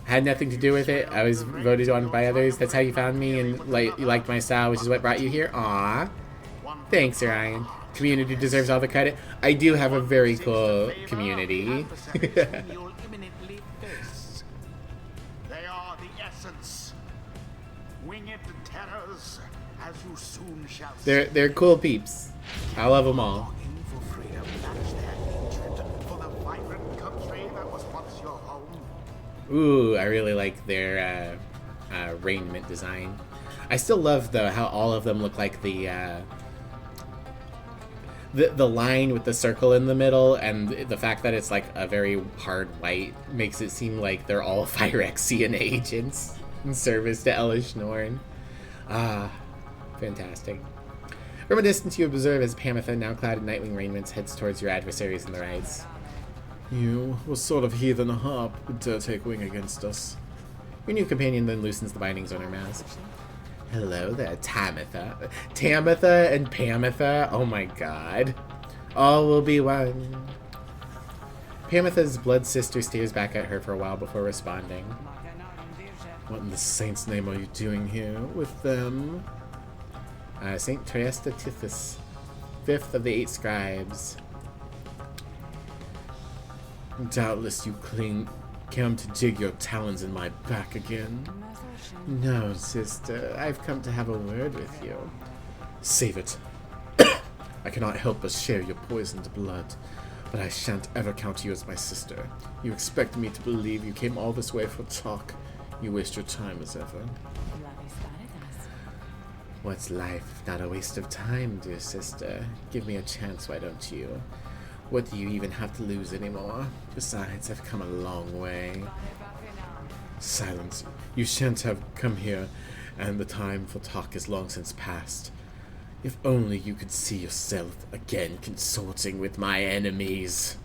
Had nothing to do with it. I was voted on by others. That's how you found me, and you liked my style, which is what brought you here. Aw. Thanks, Orion. Community deserves all the credit. I do have a very cool community. They are the essence. Winged terrors, as you soon shall see. They're cool peeps. I love them all. Longing for freedom, that's their hatred for the vibrant country that was once your home. Ooh, I really like their raiment design. I still love how all of them look like the line with the circle in the middle, and the fact that it's like a very hard white makes it seem like they're all Phyrexian agents in service to Elish Norn. Ah, fantastic. From a distance, you observe as Pamitha, now clad in Nightwing raiments, heads towards your adversaries in the rides. You, what sort of heathen harp would dare take wing against us? Your new companion then loosens the bindings on her mask. Hello there, Tamitha. Tamitha and Pamitha? Oh my god. All will be one. Pamitha's blood sister stares back at her for a while before responding. What in the saint's name are you doing here with them? Saint Trieste Tithys, 5th of the 8 scribes. Doubtless you come to dig your talons in my back again. No, sister. I've come to have a word with you. Save it. I cannot help but share your poisoned blood, but I shan't ever count you as my sister. You expect me to believe you came all this way for talk. You waste your time as ever. What's life if not a waste of time, dear sister? Give me a chance, why don't you? What do you even have to lose anymore? Besides, I've come a long way. Silence. You shan't have come here, and the time for talk is long since past. If only you could see yourself again consorting with my enemies.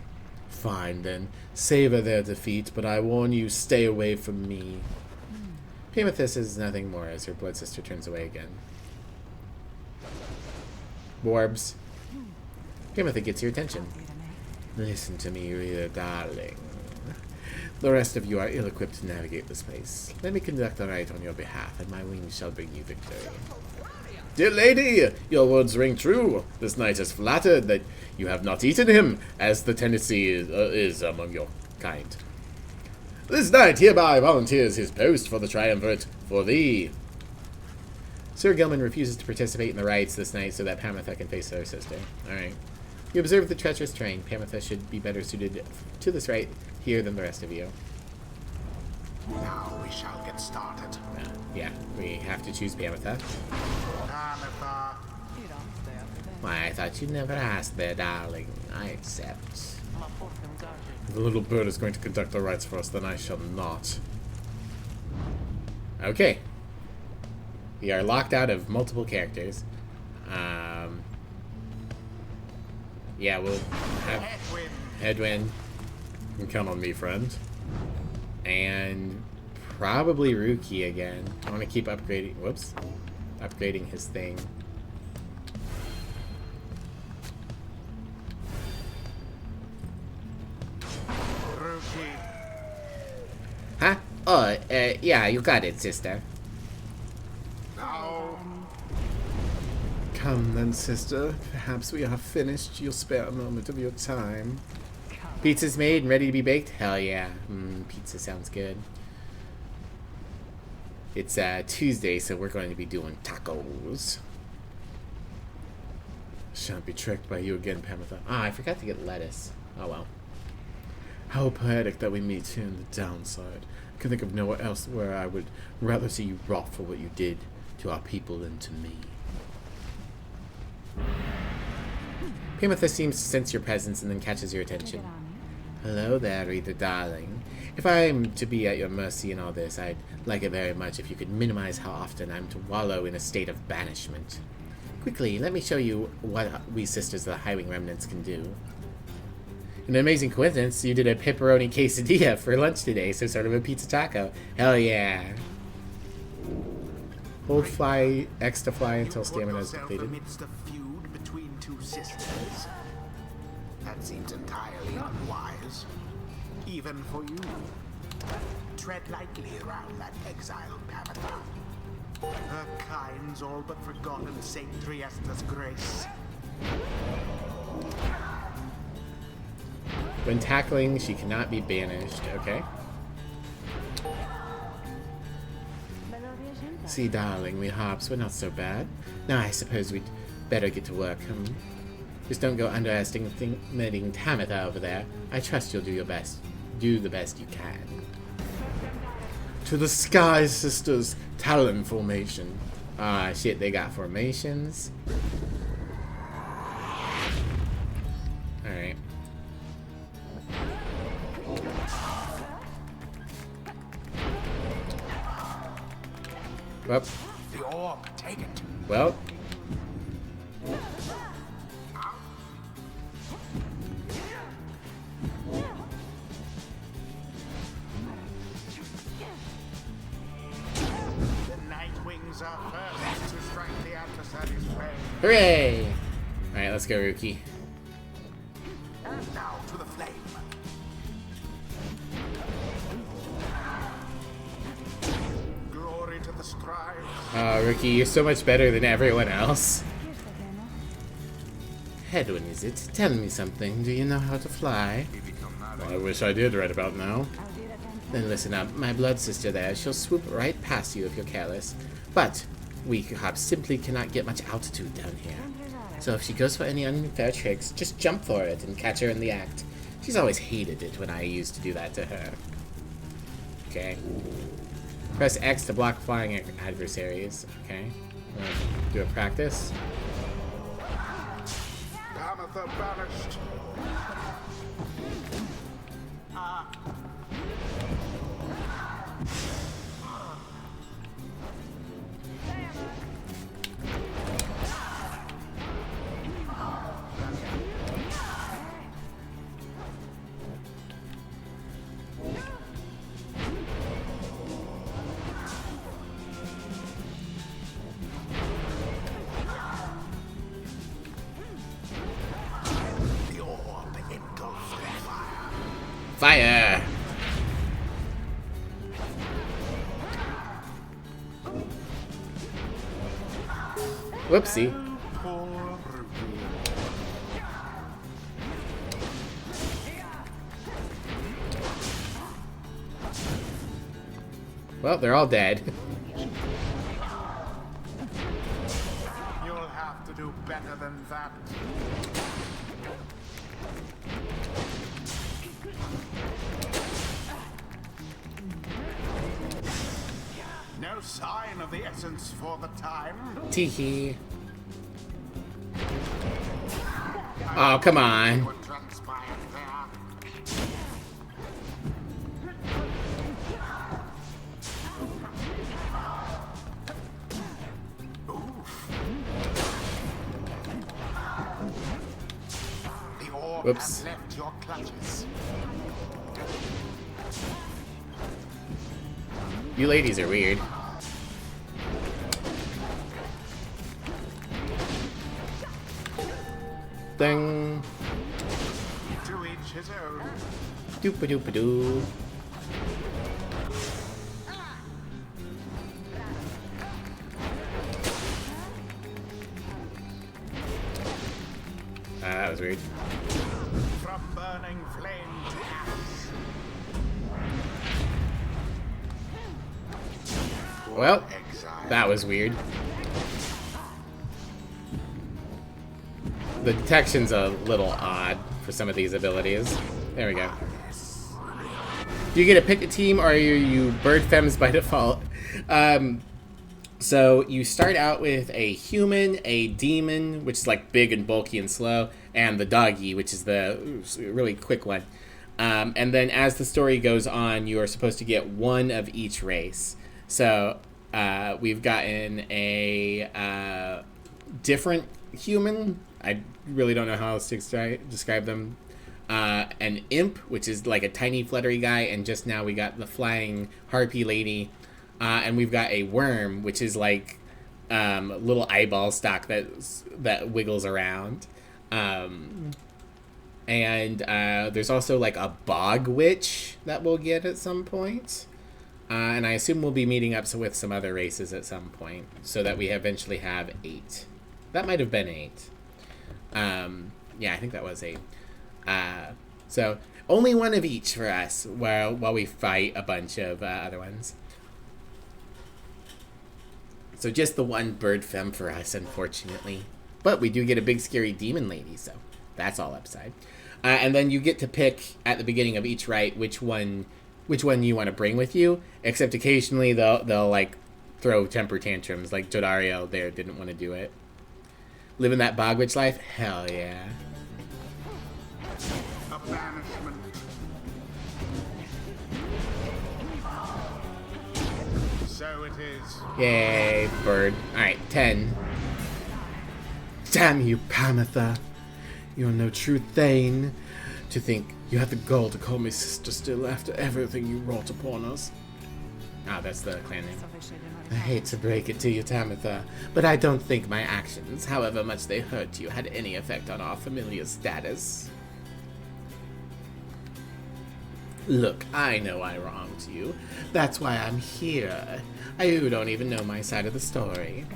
Fine, then. Savor their defeat, but I warn you, stay away from me. Pamitha says nothing more as her blood sister turns away again. Warbs. Pamitha gets your attention. Listen to me, reader, darling. The rest of you are ill-equipped to navigate this place. Let me conduct a rite on your behalf, and my wings shall bring you victory. Dear lady, your words ring true. This knight is flattered that you have not eaten him, as the tendency is among your kind. This knight hereby volunteers his post for the triumvirate for thee. Sir Gilman refuses to participate in the rites this night so that Pamitha can face her sister. Alright. You observe the treacherous terrain. Pamitha should be better suited to this rite here than the rest of you. Now we shall get started. Yeah, we have to choose Pamitha. Pamitha, Why, I thought you'd never ask there, darling. I accept. If the little bird is going to conduct the rites for us, then I shall not. Okay. We are locked out of multiple characters. Yeah, we'll have Headwind. You can count on me, friend. And probably Rookie again. I want to keep upgrading. Whoops. Upgrading his thing. Rookie. Huh? Oh, yeah, you got it, sister. Now, Come then, sister. Perhaps we are finished. You'll spare a moment of your time. Pizza's made and ready to be baked? Hell yeah. Pizza sounds good. It's Tuesday, so we're going to be doing tacos. Shan't be tricked by you again, Pamitha. Ah, I forgot to get lettuce. Oh well. How poetic that we meet here in the downside. I can think of nowhere else where I would rather see you rot for what you did to our people than to me. Primatha seems to sense your presence and then catches your attention. Hello there, Reader darling. If I'm to be at your mercy in all this, I'd like it very much if you could minimize how often I'm to wallow in a state of banishment. Quickly, let me show you what we Sisters of the Highwing Remnants can do. An amazing coincidence, you did a pepperoni quesadilla for lunch today, so sort of a pizza taco. Hell yeah. Hold fly X to fly until You put stamina is yourself depleted. amidst a feud between two sisters. That seems entirely unwise. Even for you. Tread lightly around that exiled Pavata. Her kind's all but forgotten Saint Triesta's grace. When tackling, she cannot be banished. Okay. See, darling, we hops, we're not so bad. Now I suppose we'd better get to work. Just don't go underestimating Tamitha over there. I trust you'll do your best. Do the best you can. To the Sky Sisters Talon Formation. Ah, shit, they got formations. Alright. Well, The orb, take it. well. The Nightwings are first to strike the adversary's way. Hooray! Alright, let's go, Rookie. Now to the flame. Glory to the scribes. Rookie, you're so much better than everyone else. Hedwin, is it? Tell me something. Do you know how to fly? I wish I did right about now. Then listen up. My blood sister there, she'll swoop right past you if you're careless. But we hops simply cannot get much altitude down here. So if she goes for any unfair tricks, just jump for it and catch her in the act. She's always hated it when I used to do that to her. Okay. Press X to block flying adversaries. Okay. Do a practice. Tamitha banished. The orb engulfed in fire. Fire! Whoopsie. Poor Ruby. Well, they're all dead. You'll have to do better than that. No sign of the essence for the time. Teehee. Oh, come on. What transpired there? Oof. The orb Whoops. has left your clutches. You ladies are weird. Ding. To each his own. Doop-a-doop-a-doo. That was weird. From burning flame to ash. Well, Exile. that was weird. The detection's a little odd for some of these abilities. There we go. Do you get to pick a team, or are you bird femmes by default? So you start out with a human, a demon, which is like big and bulky and slow, and the doggy, which is the really quick one. And then as the story goes on, you are supposed to get one of each race. So we've gotten a different human. I really don't know how else to describe them. An imp, which is like a tiny fluttery guy, and just now we got the flying harpy lady. And we've got a worm, which is like little eyeball stock that wiggles around. And there's also like a bog witch that we'll get at some point. And I assume we'll be meeting up with some other races at some point, so that we eventually have 8. That might have been 8. Yeah, I think that was 8. So only one of each for us while we fight a bunch of other ones. So just the one bird femme for us, unfortunately. But we do get a big scary demon lady, so that's all upside. And then you get to pick at the beginning of each rite which one you want to bring with you. Except occasionally they'll like throw temper tantrums, like Jodario there didn't want to do it. Living that bog witch life? Hell yeah. A banishment. So it is. Yay, bird. Alright, 10. Damn you, Pamitha. You're no true Thane. To think you have the gall to call me sister still after everything you wrought upon us. Ah, that's the clan name. I hate to break it to you, Tamitha, but I don't think my actions, however much they hurt you, had any effect on our familiar status. Look, I know I wronged you. That's why I'm here. You don't even know my side of the story.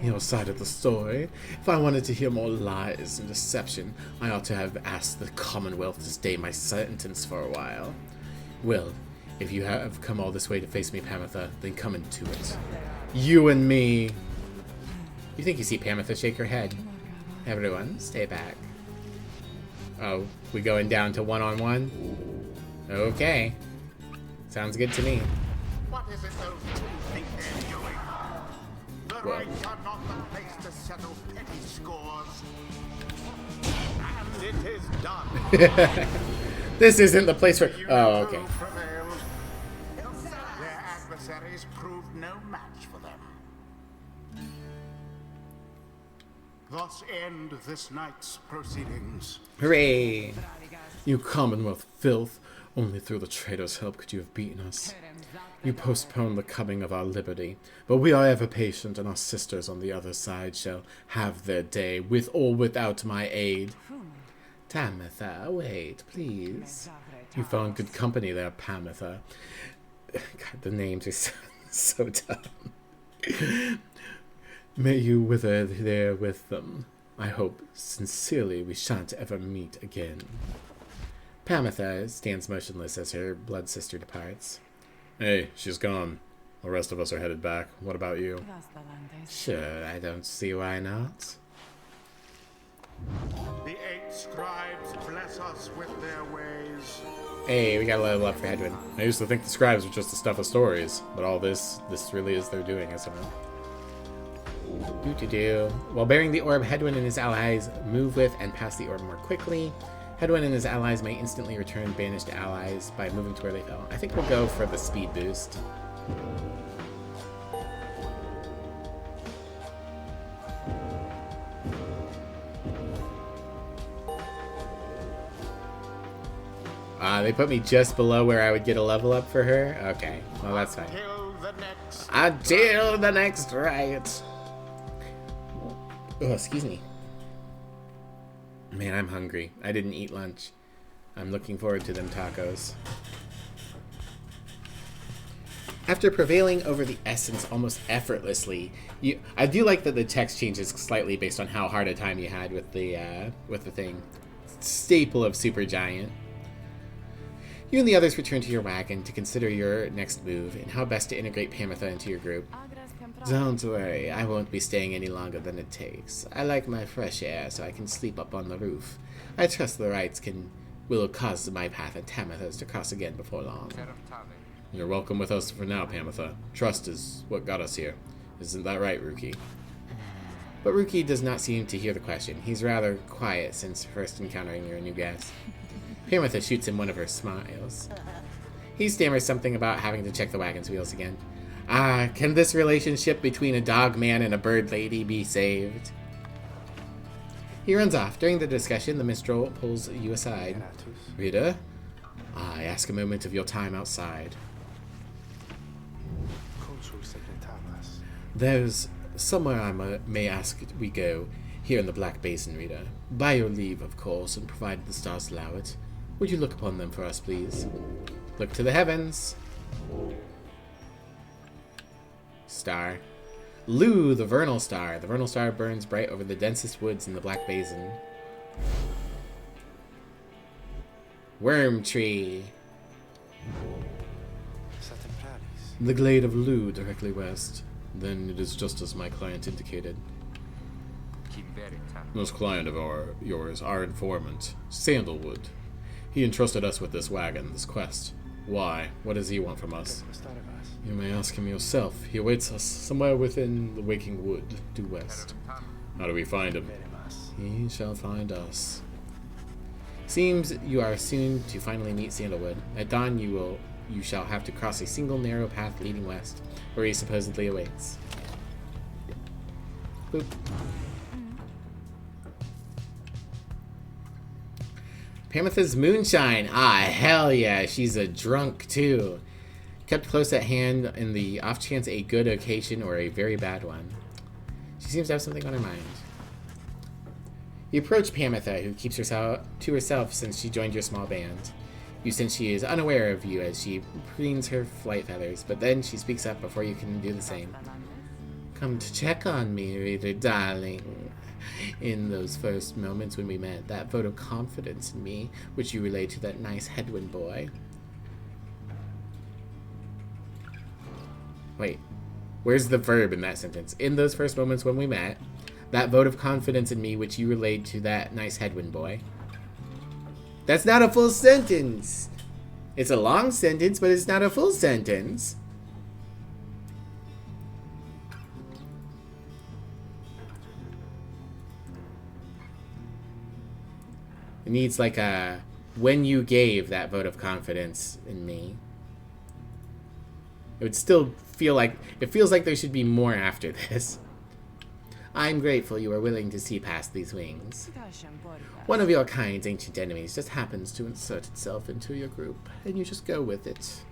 Your side of the story? If I wanted to hear more lies and deception, I ought to have asked the Commonwealth to stay my sentence for a while. Well, if you have come all this way to face me, Pamitha, then come into it. You and me. You think you see Pamitha shake her head. Everyone, stay back. Oh, we going down to one-on-one? Okay. Sounds good to me. What is it those two think they're doing? The rights are not the place to settle petty scores. And it is done. This isn't the place for... You Oh, know okay. who prevailed. Their adversaries proved no match for them. Thus end this night's proceedings. Hooray. You Commonwealth filth, only through the traitors' help could you have beaten us. You postponed the coming of our liberty, but we are ever patient, and our sisters on the other side shall have their day, with or without my aid. Tamitha, wait, please. You found good company there, Pamitha. God, the names are so dumb. May you wither there with them. I hope sincerely we shan't ever meet again. Pamitha stands motionless as her blood sister departs. Hey, she's gone. The rest of us are headed back. What about you? Sure, I don't see why not. The 8 scribes bless us with their ways. Hey, we got a level up for Hedwin. I used to think the scribes were just the stuff of stories, but all this really is their doing, isn't it? Do-do-do. While bearing the orb, Hedwin and his allies move with and pass the orb more quickly. Hedwin and his allies may instantly return banished allies by moving to where they fell. I think we'll go for the speed boost. They put me just below where I would get a level up for her? Okay, well that's fine. Until the next riot. Oh, excuse me. Man, I'm hungry. I didn't eat lunch. I'm looking forward to them tacos. After prevailing over the essence almost effortlessly, I do like that the text changes slightly based on how hard a time you had with the thing. Staple of Supergiant. You and the others return to your wagon to consider your next move and how best to integrate Pamitha into your group. Don't worry, I won't be staying any longer than it takes. I like my fresh air so I can sleep up on the roof. I trust the rites can will cause my path and Tamitha's to cross again before long. You're welcome with us for now, Pamitha. Trust is what got us here. Isn't that right, Ruki? But Ruki does not seem to hear the question. He's rather quiet since first encountering your new guest. Pamitha shoots him one of her smiles. He stammers something about having to check the wagon's wheels again. Ah, can this relationship between a dog man and a bird lady be saved? He runs off. During the discussion, the minstrel pulls you aside. Rita? I ask a moment of your time outside. There's somewhere I may ask we go, here in the Black Basin, Rita. By your leave, of course, and provided the stars allow it. Would you look upon them for us, please? Look to the heavens. Star. Lu, the vernal star. The vernal star burns bright over the densest woods in the Black Basin. Worm tree. The glade of Lu, directly west. Then it is just as my client indicated. This client of yours, our informant, Sandalwood. He entrusted us with this wagon, this quest. Why? What does he want from us? You may ask him yourself. He awaits us somewhere within the waking wood, due west. How do we find him? He shall find us. Seems you are soon to finally meet Sandalwood. At dawn you shall have to cross a single narrow path leading west, where he supposedly awaits. Boop. Pamitha's moonshine. Ah, hell yeah. She's a drunk, too. Kept close at hand in the off chance a good occasion or a very bad one. She seems to have something on her mind. You approach Pamitha, who keeps herself to herself since she joined your small band. You sense she is unaware of you as she preens her flight feathers, but then she speaks up before you can do the same. Come to check on me, Reader, darling. In those first moments when we met, that vote of confidence in me, which you relayed to that nice Hedwyn boy. Wait, where's the verb in that sentence? In those first moments when we met, that vote of confidence in me, which you relayed to that nice Hedwyn boy. That's not a full sentence. It's a long sentence, but it's not a full sentence. It needs like a, when you gave that vote of confidence in me. It would still feel like, it feels like there should be more after this. I'm grateful you are willing to see past these wings. One of your kind's ancient enemies just happens to insert itself into your group, and you just go with it.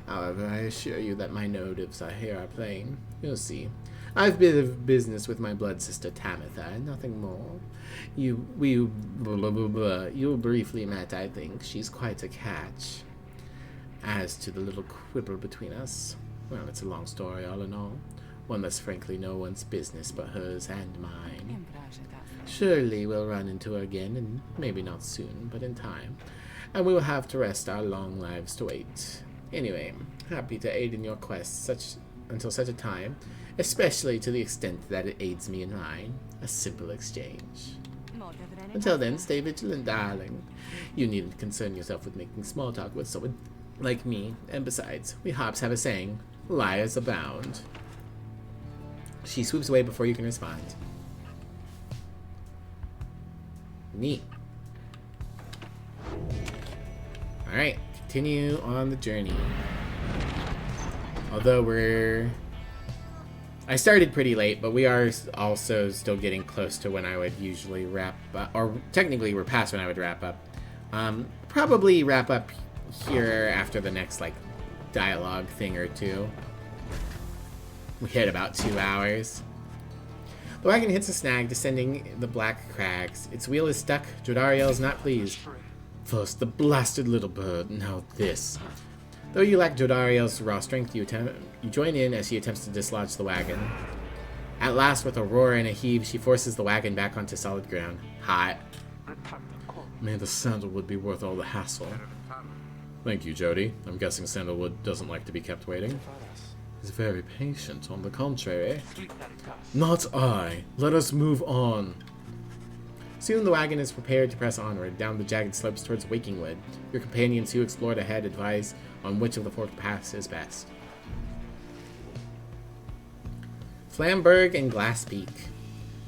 However, I assure you that my motives here are plain. You'll see. I've been of business with my blood sister Tamitha, and nothing more. You briefly met, I think. She's quite a catch. As to the little quibble between us, well, it's a long story all in all. One that's frankly no one's business but hers and mine. Surely we'll run into her again, and maybe not soon, but in time. And we will have to rest our long lives to wait. Anyway, happy to aid in your quest until such a time, especially to the extent that it aids me in mine. A simple exchange. Until then, stay vigilant, darling. You needn't concern yourself with making small talk with someone like me, and besides, we hops have a saying, liars abound. She swoops away before you can respond. Neat. Alright, continue on the journey. Although I started pretty late, but we are also still getting close to when I would usually wrap up, or technically we're past when I would wrap up. Probably wrap up here after the next, like, dialogue thing or two. We hit about 2 hours. The wagon hits a snag, descending the black crags. Its wheel is stuck. Jodariel is not pleased. First the blasted little bird, now this. Though you lack Jodariel's raw strength, you join in as she attempts to dislodge the wagon. At last, with a roar and a heave, she forces the wagon back onto solid ground. Hot. May the sandalwood be worth all the hassle. Thank you, Jody. I'm guessing Sandalwood doesn't like to be kept waiting. He's very patient, on the contrary. Not I. Let us move on. Soon the wagon is prepared to press onward, down the jagged slopes towards Wakingwood. Your companions who explored ahead advise on which of the forked paths is best. Flamberg and Glass Peak.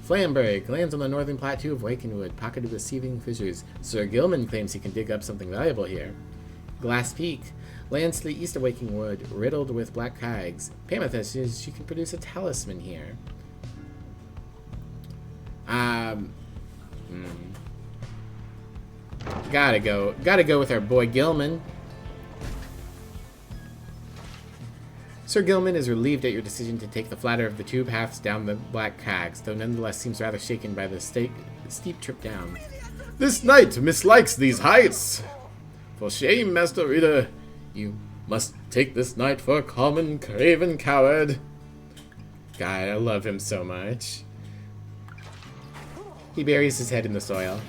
Flamberg lands on the northern plateau of Wakenwood, pocketed with seething fissures. Sir Gilman claims he can dig up something valuable here. Glass Peak lands to the east of Wakingwood, riddled with black crags. Pameth says she can produce a talisman here. Gotta go with our boy Gilman. Sir Gilman is relieved at your decision to take the flatter of the two paths down the black crags, though nonetheless seems rather shaken by the steep trip down. This knight mislikes these heights. For shame, Master Reader. You must take this knight for a common craven coward. God, I love him so much. He buries his head in the soil.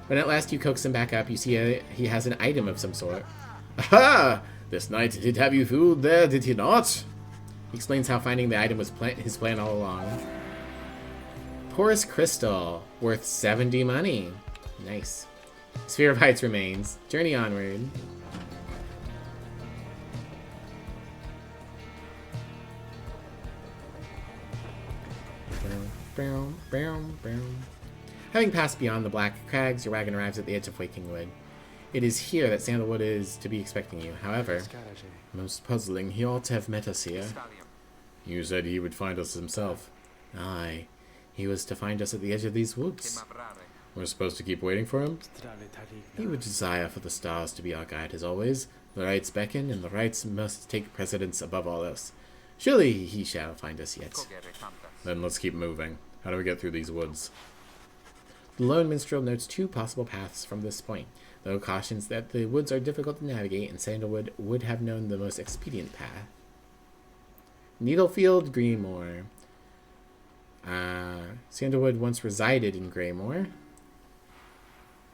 When at last you coax him back up, you see he has an item of some sort. Aha! This knight did have you fooled there, did he not? He explains how finding the item was his plan all along. Porous crystal, worth 70 money. Nice. Sphere of Heights remains. Journey onward. Having passed beyond the black crags, your wagon arrives at the edge of Wakingwood. It is here that Sandalwood is to be expecting you. However, Most puzzling, he ought to have met us here. You said he would find us himself. aye, he was to find us at the edge of these woods. We're supposed to keep waiting for him? He would desire for the stars to be our guide as always. The rights beckon, and the rights must take precedence above all else. Surely he shall find us yet. Then let's keep moving. How do we get through these woods? The lone minstrel notes two possible paths from this point, though cautions that the woods are difficult to navigate and Sandalwood would have known the most expedient path. Needlefield, Greenmoor. Sandalwood once resided in Greymoor.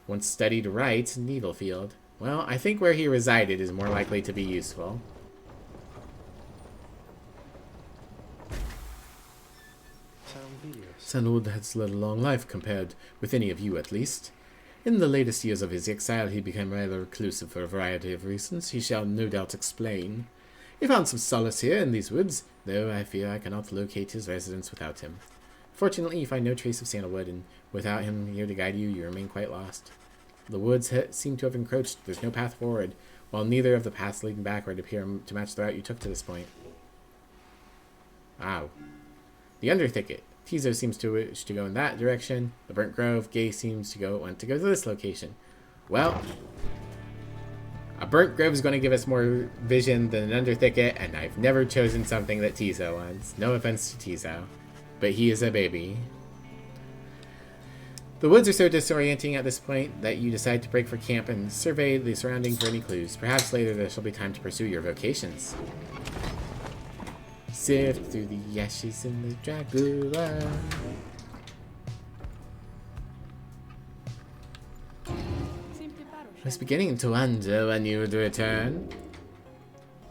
Once studied right, Needlefield. Well, I think where he resided is more likely to be useful. Sandalwood has led a long life compared with any of you, at least. In the latest years of his exile, he became rather reclusive for a variety of reasons he shall no doubt explain. He found some solace here in these woods, though I fear I cannot locate his residence without him. Fortunately, you find no trace of Sandalwood, and without him here to guide you, you remain quite lost. The woods seem to have encroached. There's no path forward, while neither of the paths leading backward appear to match the route you took to this point. Wow. The Underthicket. Tizo seems to wish to go in that direction. The Burnt Grove. Gay seems to want to go to this location. Well, a Burnt Grove is going to give us more vision than an Underthicket, and I've never chosen something that Tizo wants. No offense to Tizo, but he is a baby. The woods are so disorienting at this point that you decide to break for camp and survey the surroundings for any clues. Perhaps later there shall be time to pursue your vocations. Sift through the ashes in the Dragula. I was beginning to wonder when you would return.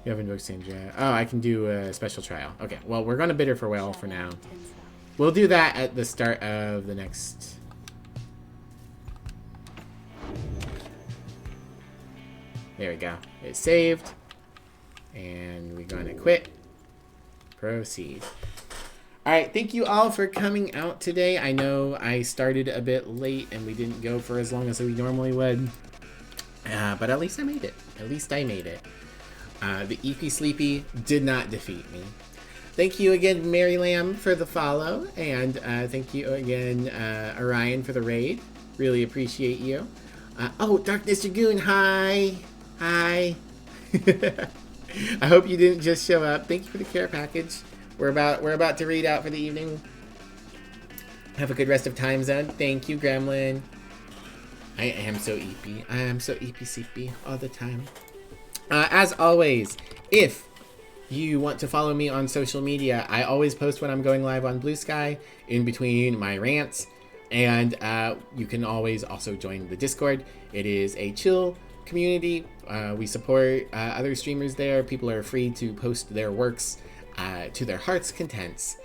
You haven't invoked Sandra. Oh, I can do a special trial. Okay, well, we're going to Bitter Farewell for now. We'll do that at the start of the next... There we go. It's saved. And we're going to quit. Proceed. Alright, thank you all for coming out today. I know I started a bit late and we didn't go for as long as we normally would. But at least I made it. At least I made it. The EP Sleepy did not defeat me. Thank you again, Mary Lamb, for the follow. And thank you again, Orion, for the raid. Really appreciate you. Oh, Darkness Dragoon, hi. Hi. I hope you didn't just show up. Thank you for the care package. We're about to read out for the evening. Have a good rest of time zone. Thank you, Gremlin. I am so EP. I am so EP all the time. As always, if you want to follow me on social media, I always post when I'm going live on Blue Sky in between my rants. And you can always also join the Discord. It is a chill community. We support other streamers there. People are free to post their works to their heart's contents.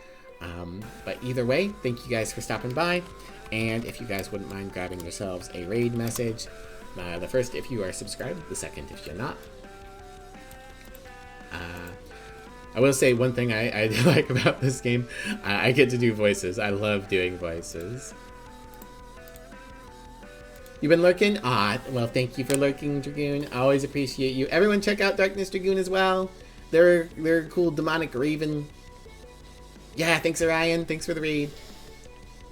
But either way, thank you guys for stopping by. And if you guys wouldn't mind grabbing yourselves a raid message, the first if you are subscribed, the second if you're not. I will say one thing I do like about this game. I get to do voices. I love doing voices. You've been lurking? Well, thank you for lurking, Dragoon. I always appreciate you. Everyone check out Darkness Dragoon as well. They're a cool demonic raven. Yeah, thanks, Orion. Thanks for the raid.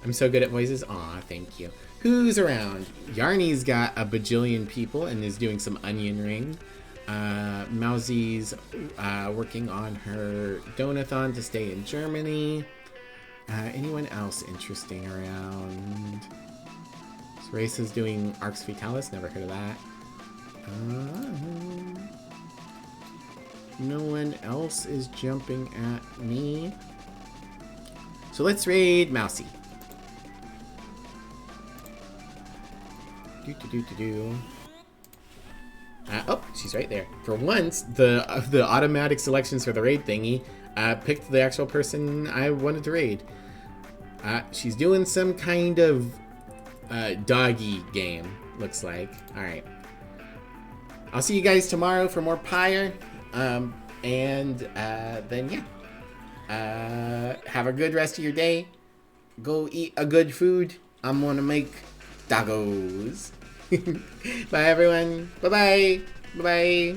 I'm so good at voices. Thank you. Who's around? Yarny's got a bajillion people and is doing some onion ring. Mousie's working on her donathon to stay in Germany. Anyone else interesting around? Race is doing Arx Vitalis. Never heard of that. No one else is jumping at me. So let's raid Mousy. Oh, she's right there. For once, the automatic selections for the raid thingy picked the actual person I wanted to raid. She's doing some kind of doggy game, looks like. Alright. I'll see you guys tomorrow for more Pyre. Then, yeah. Have a good rest of your day. Go eat a good food. I'm gonna make tacos. Bye, everyone. Bye-bye. Bye-bye.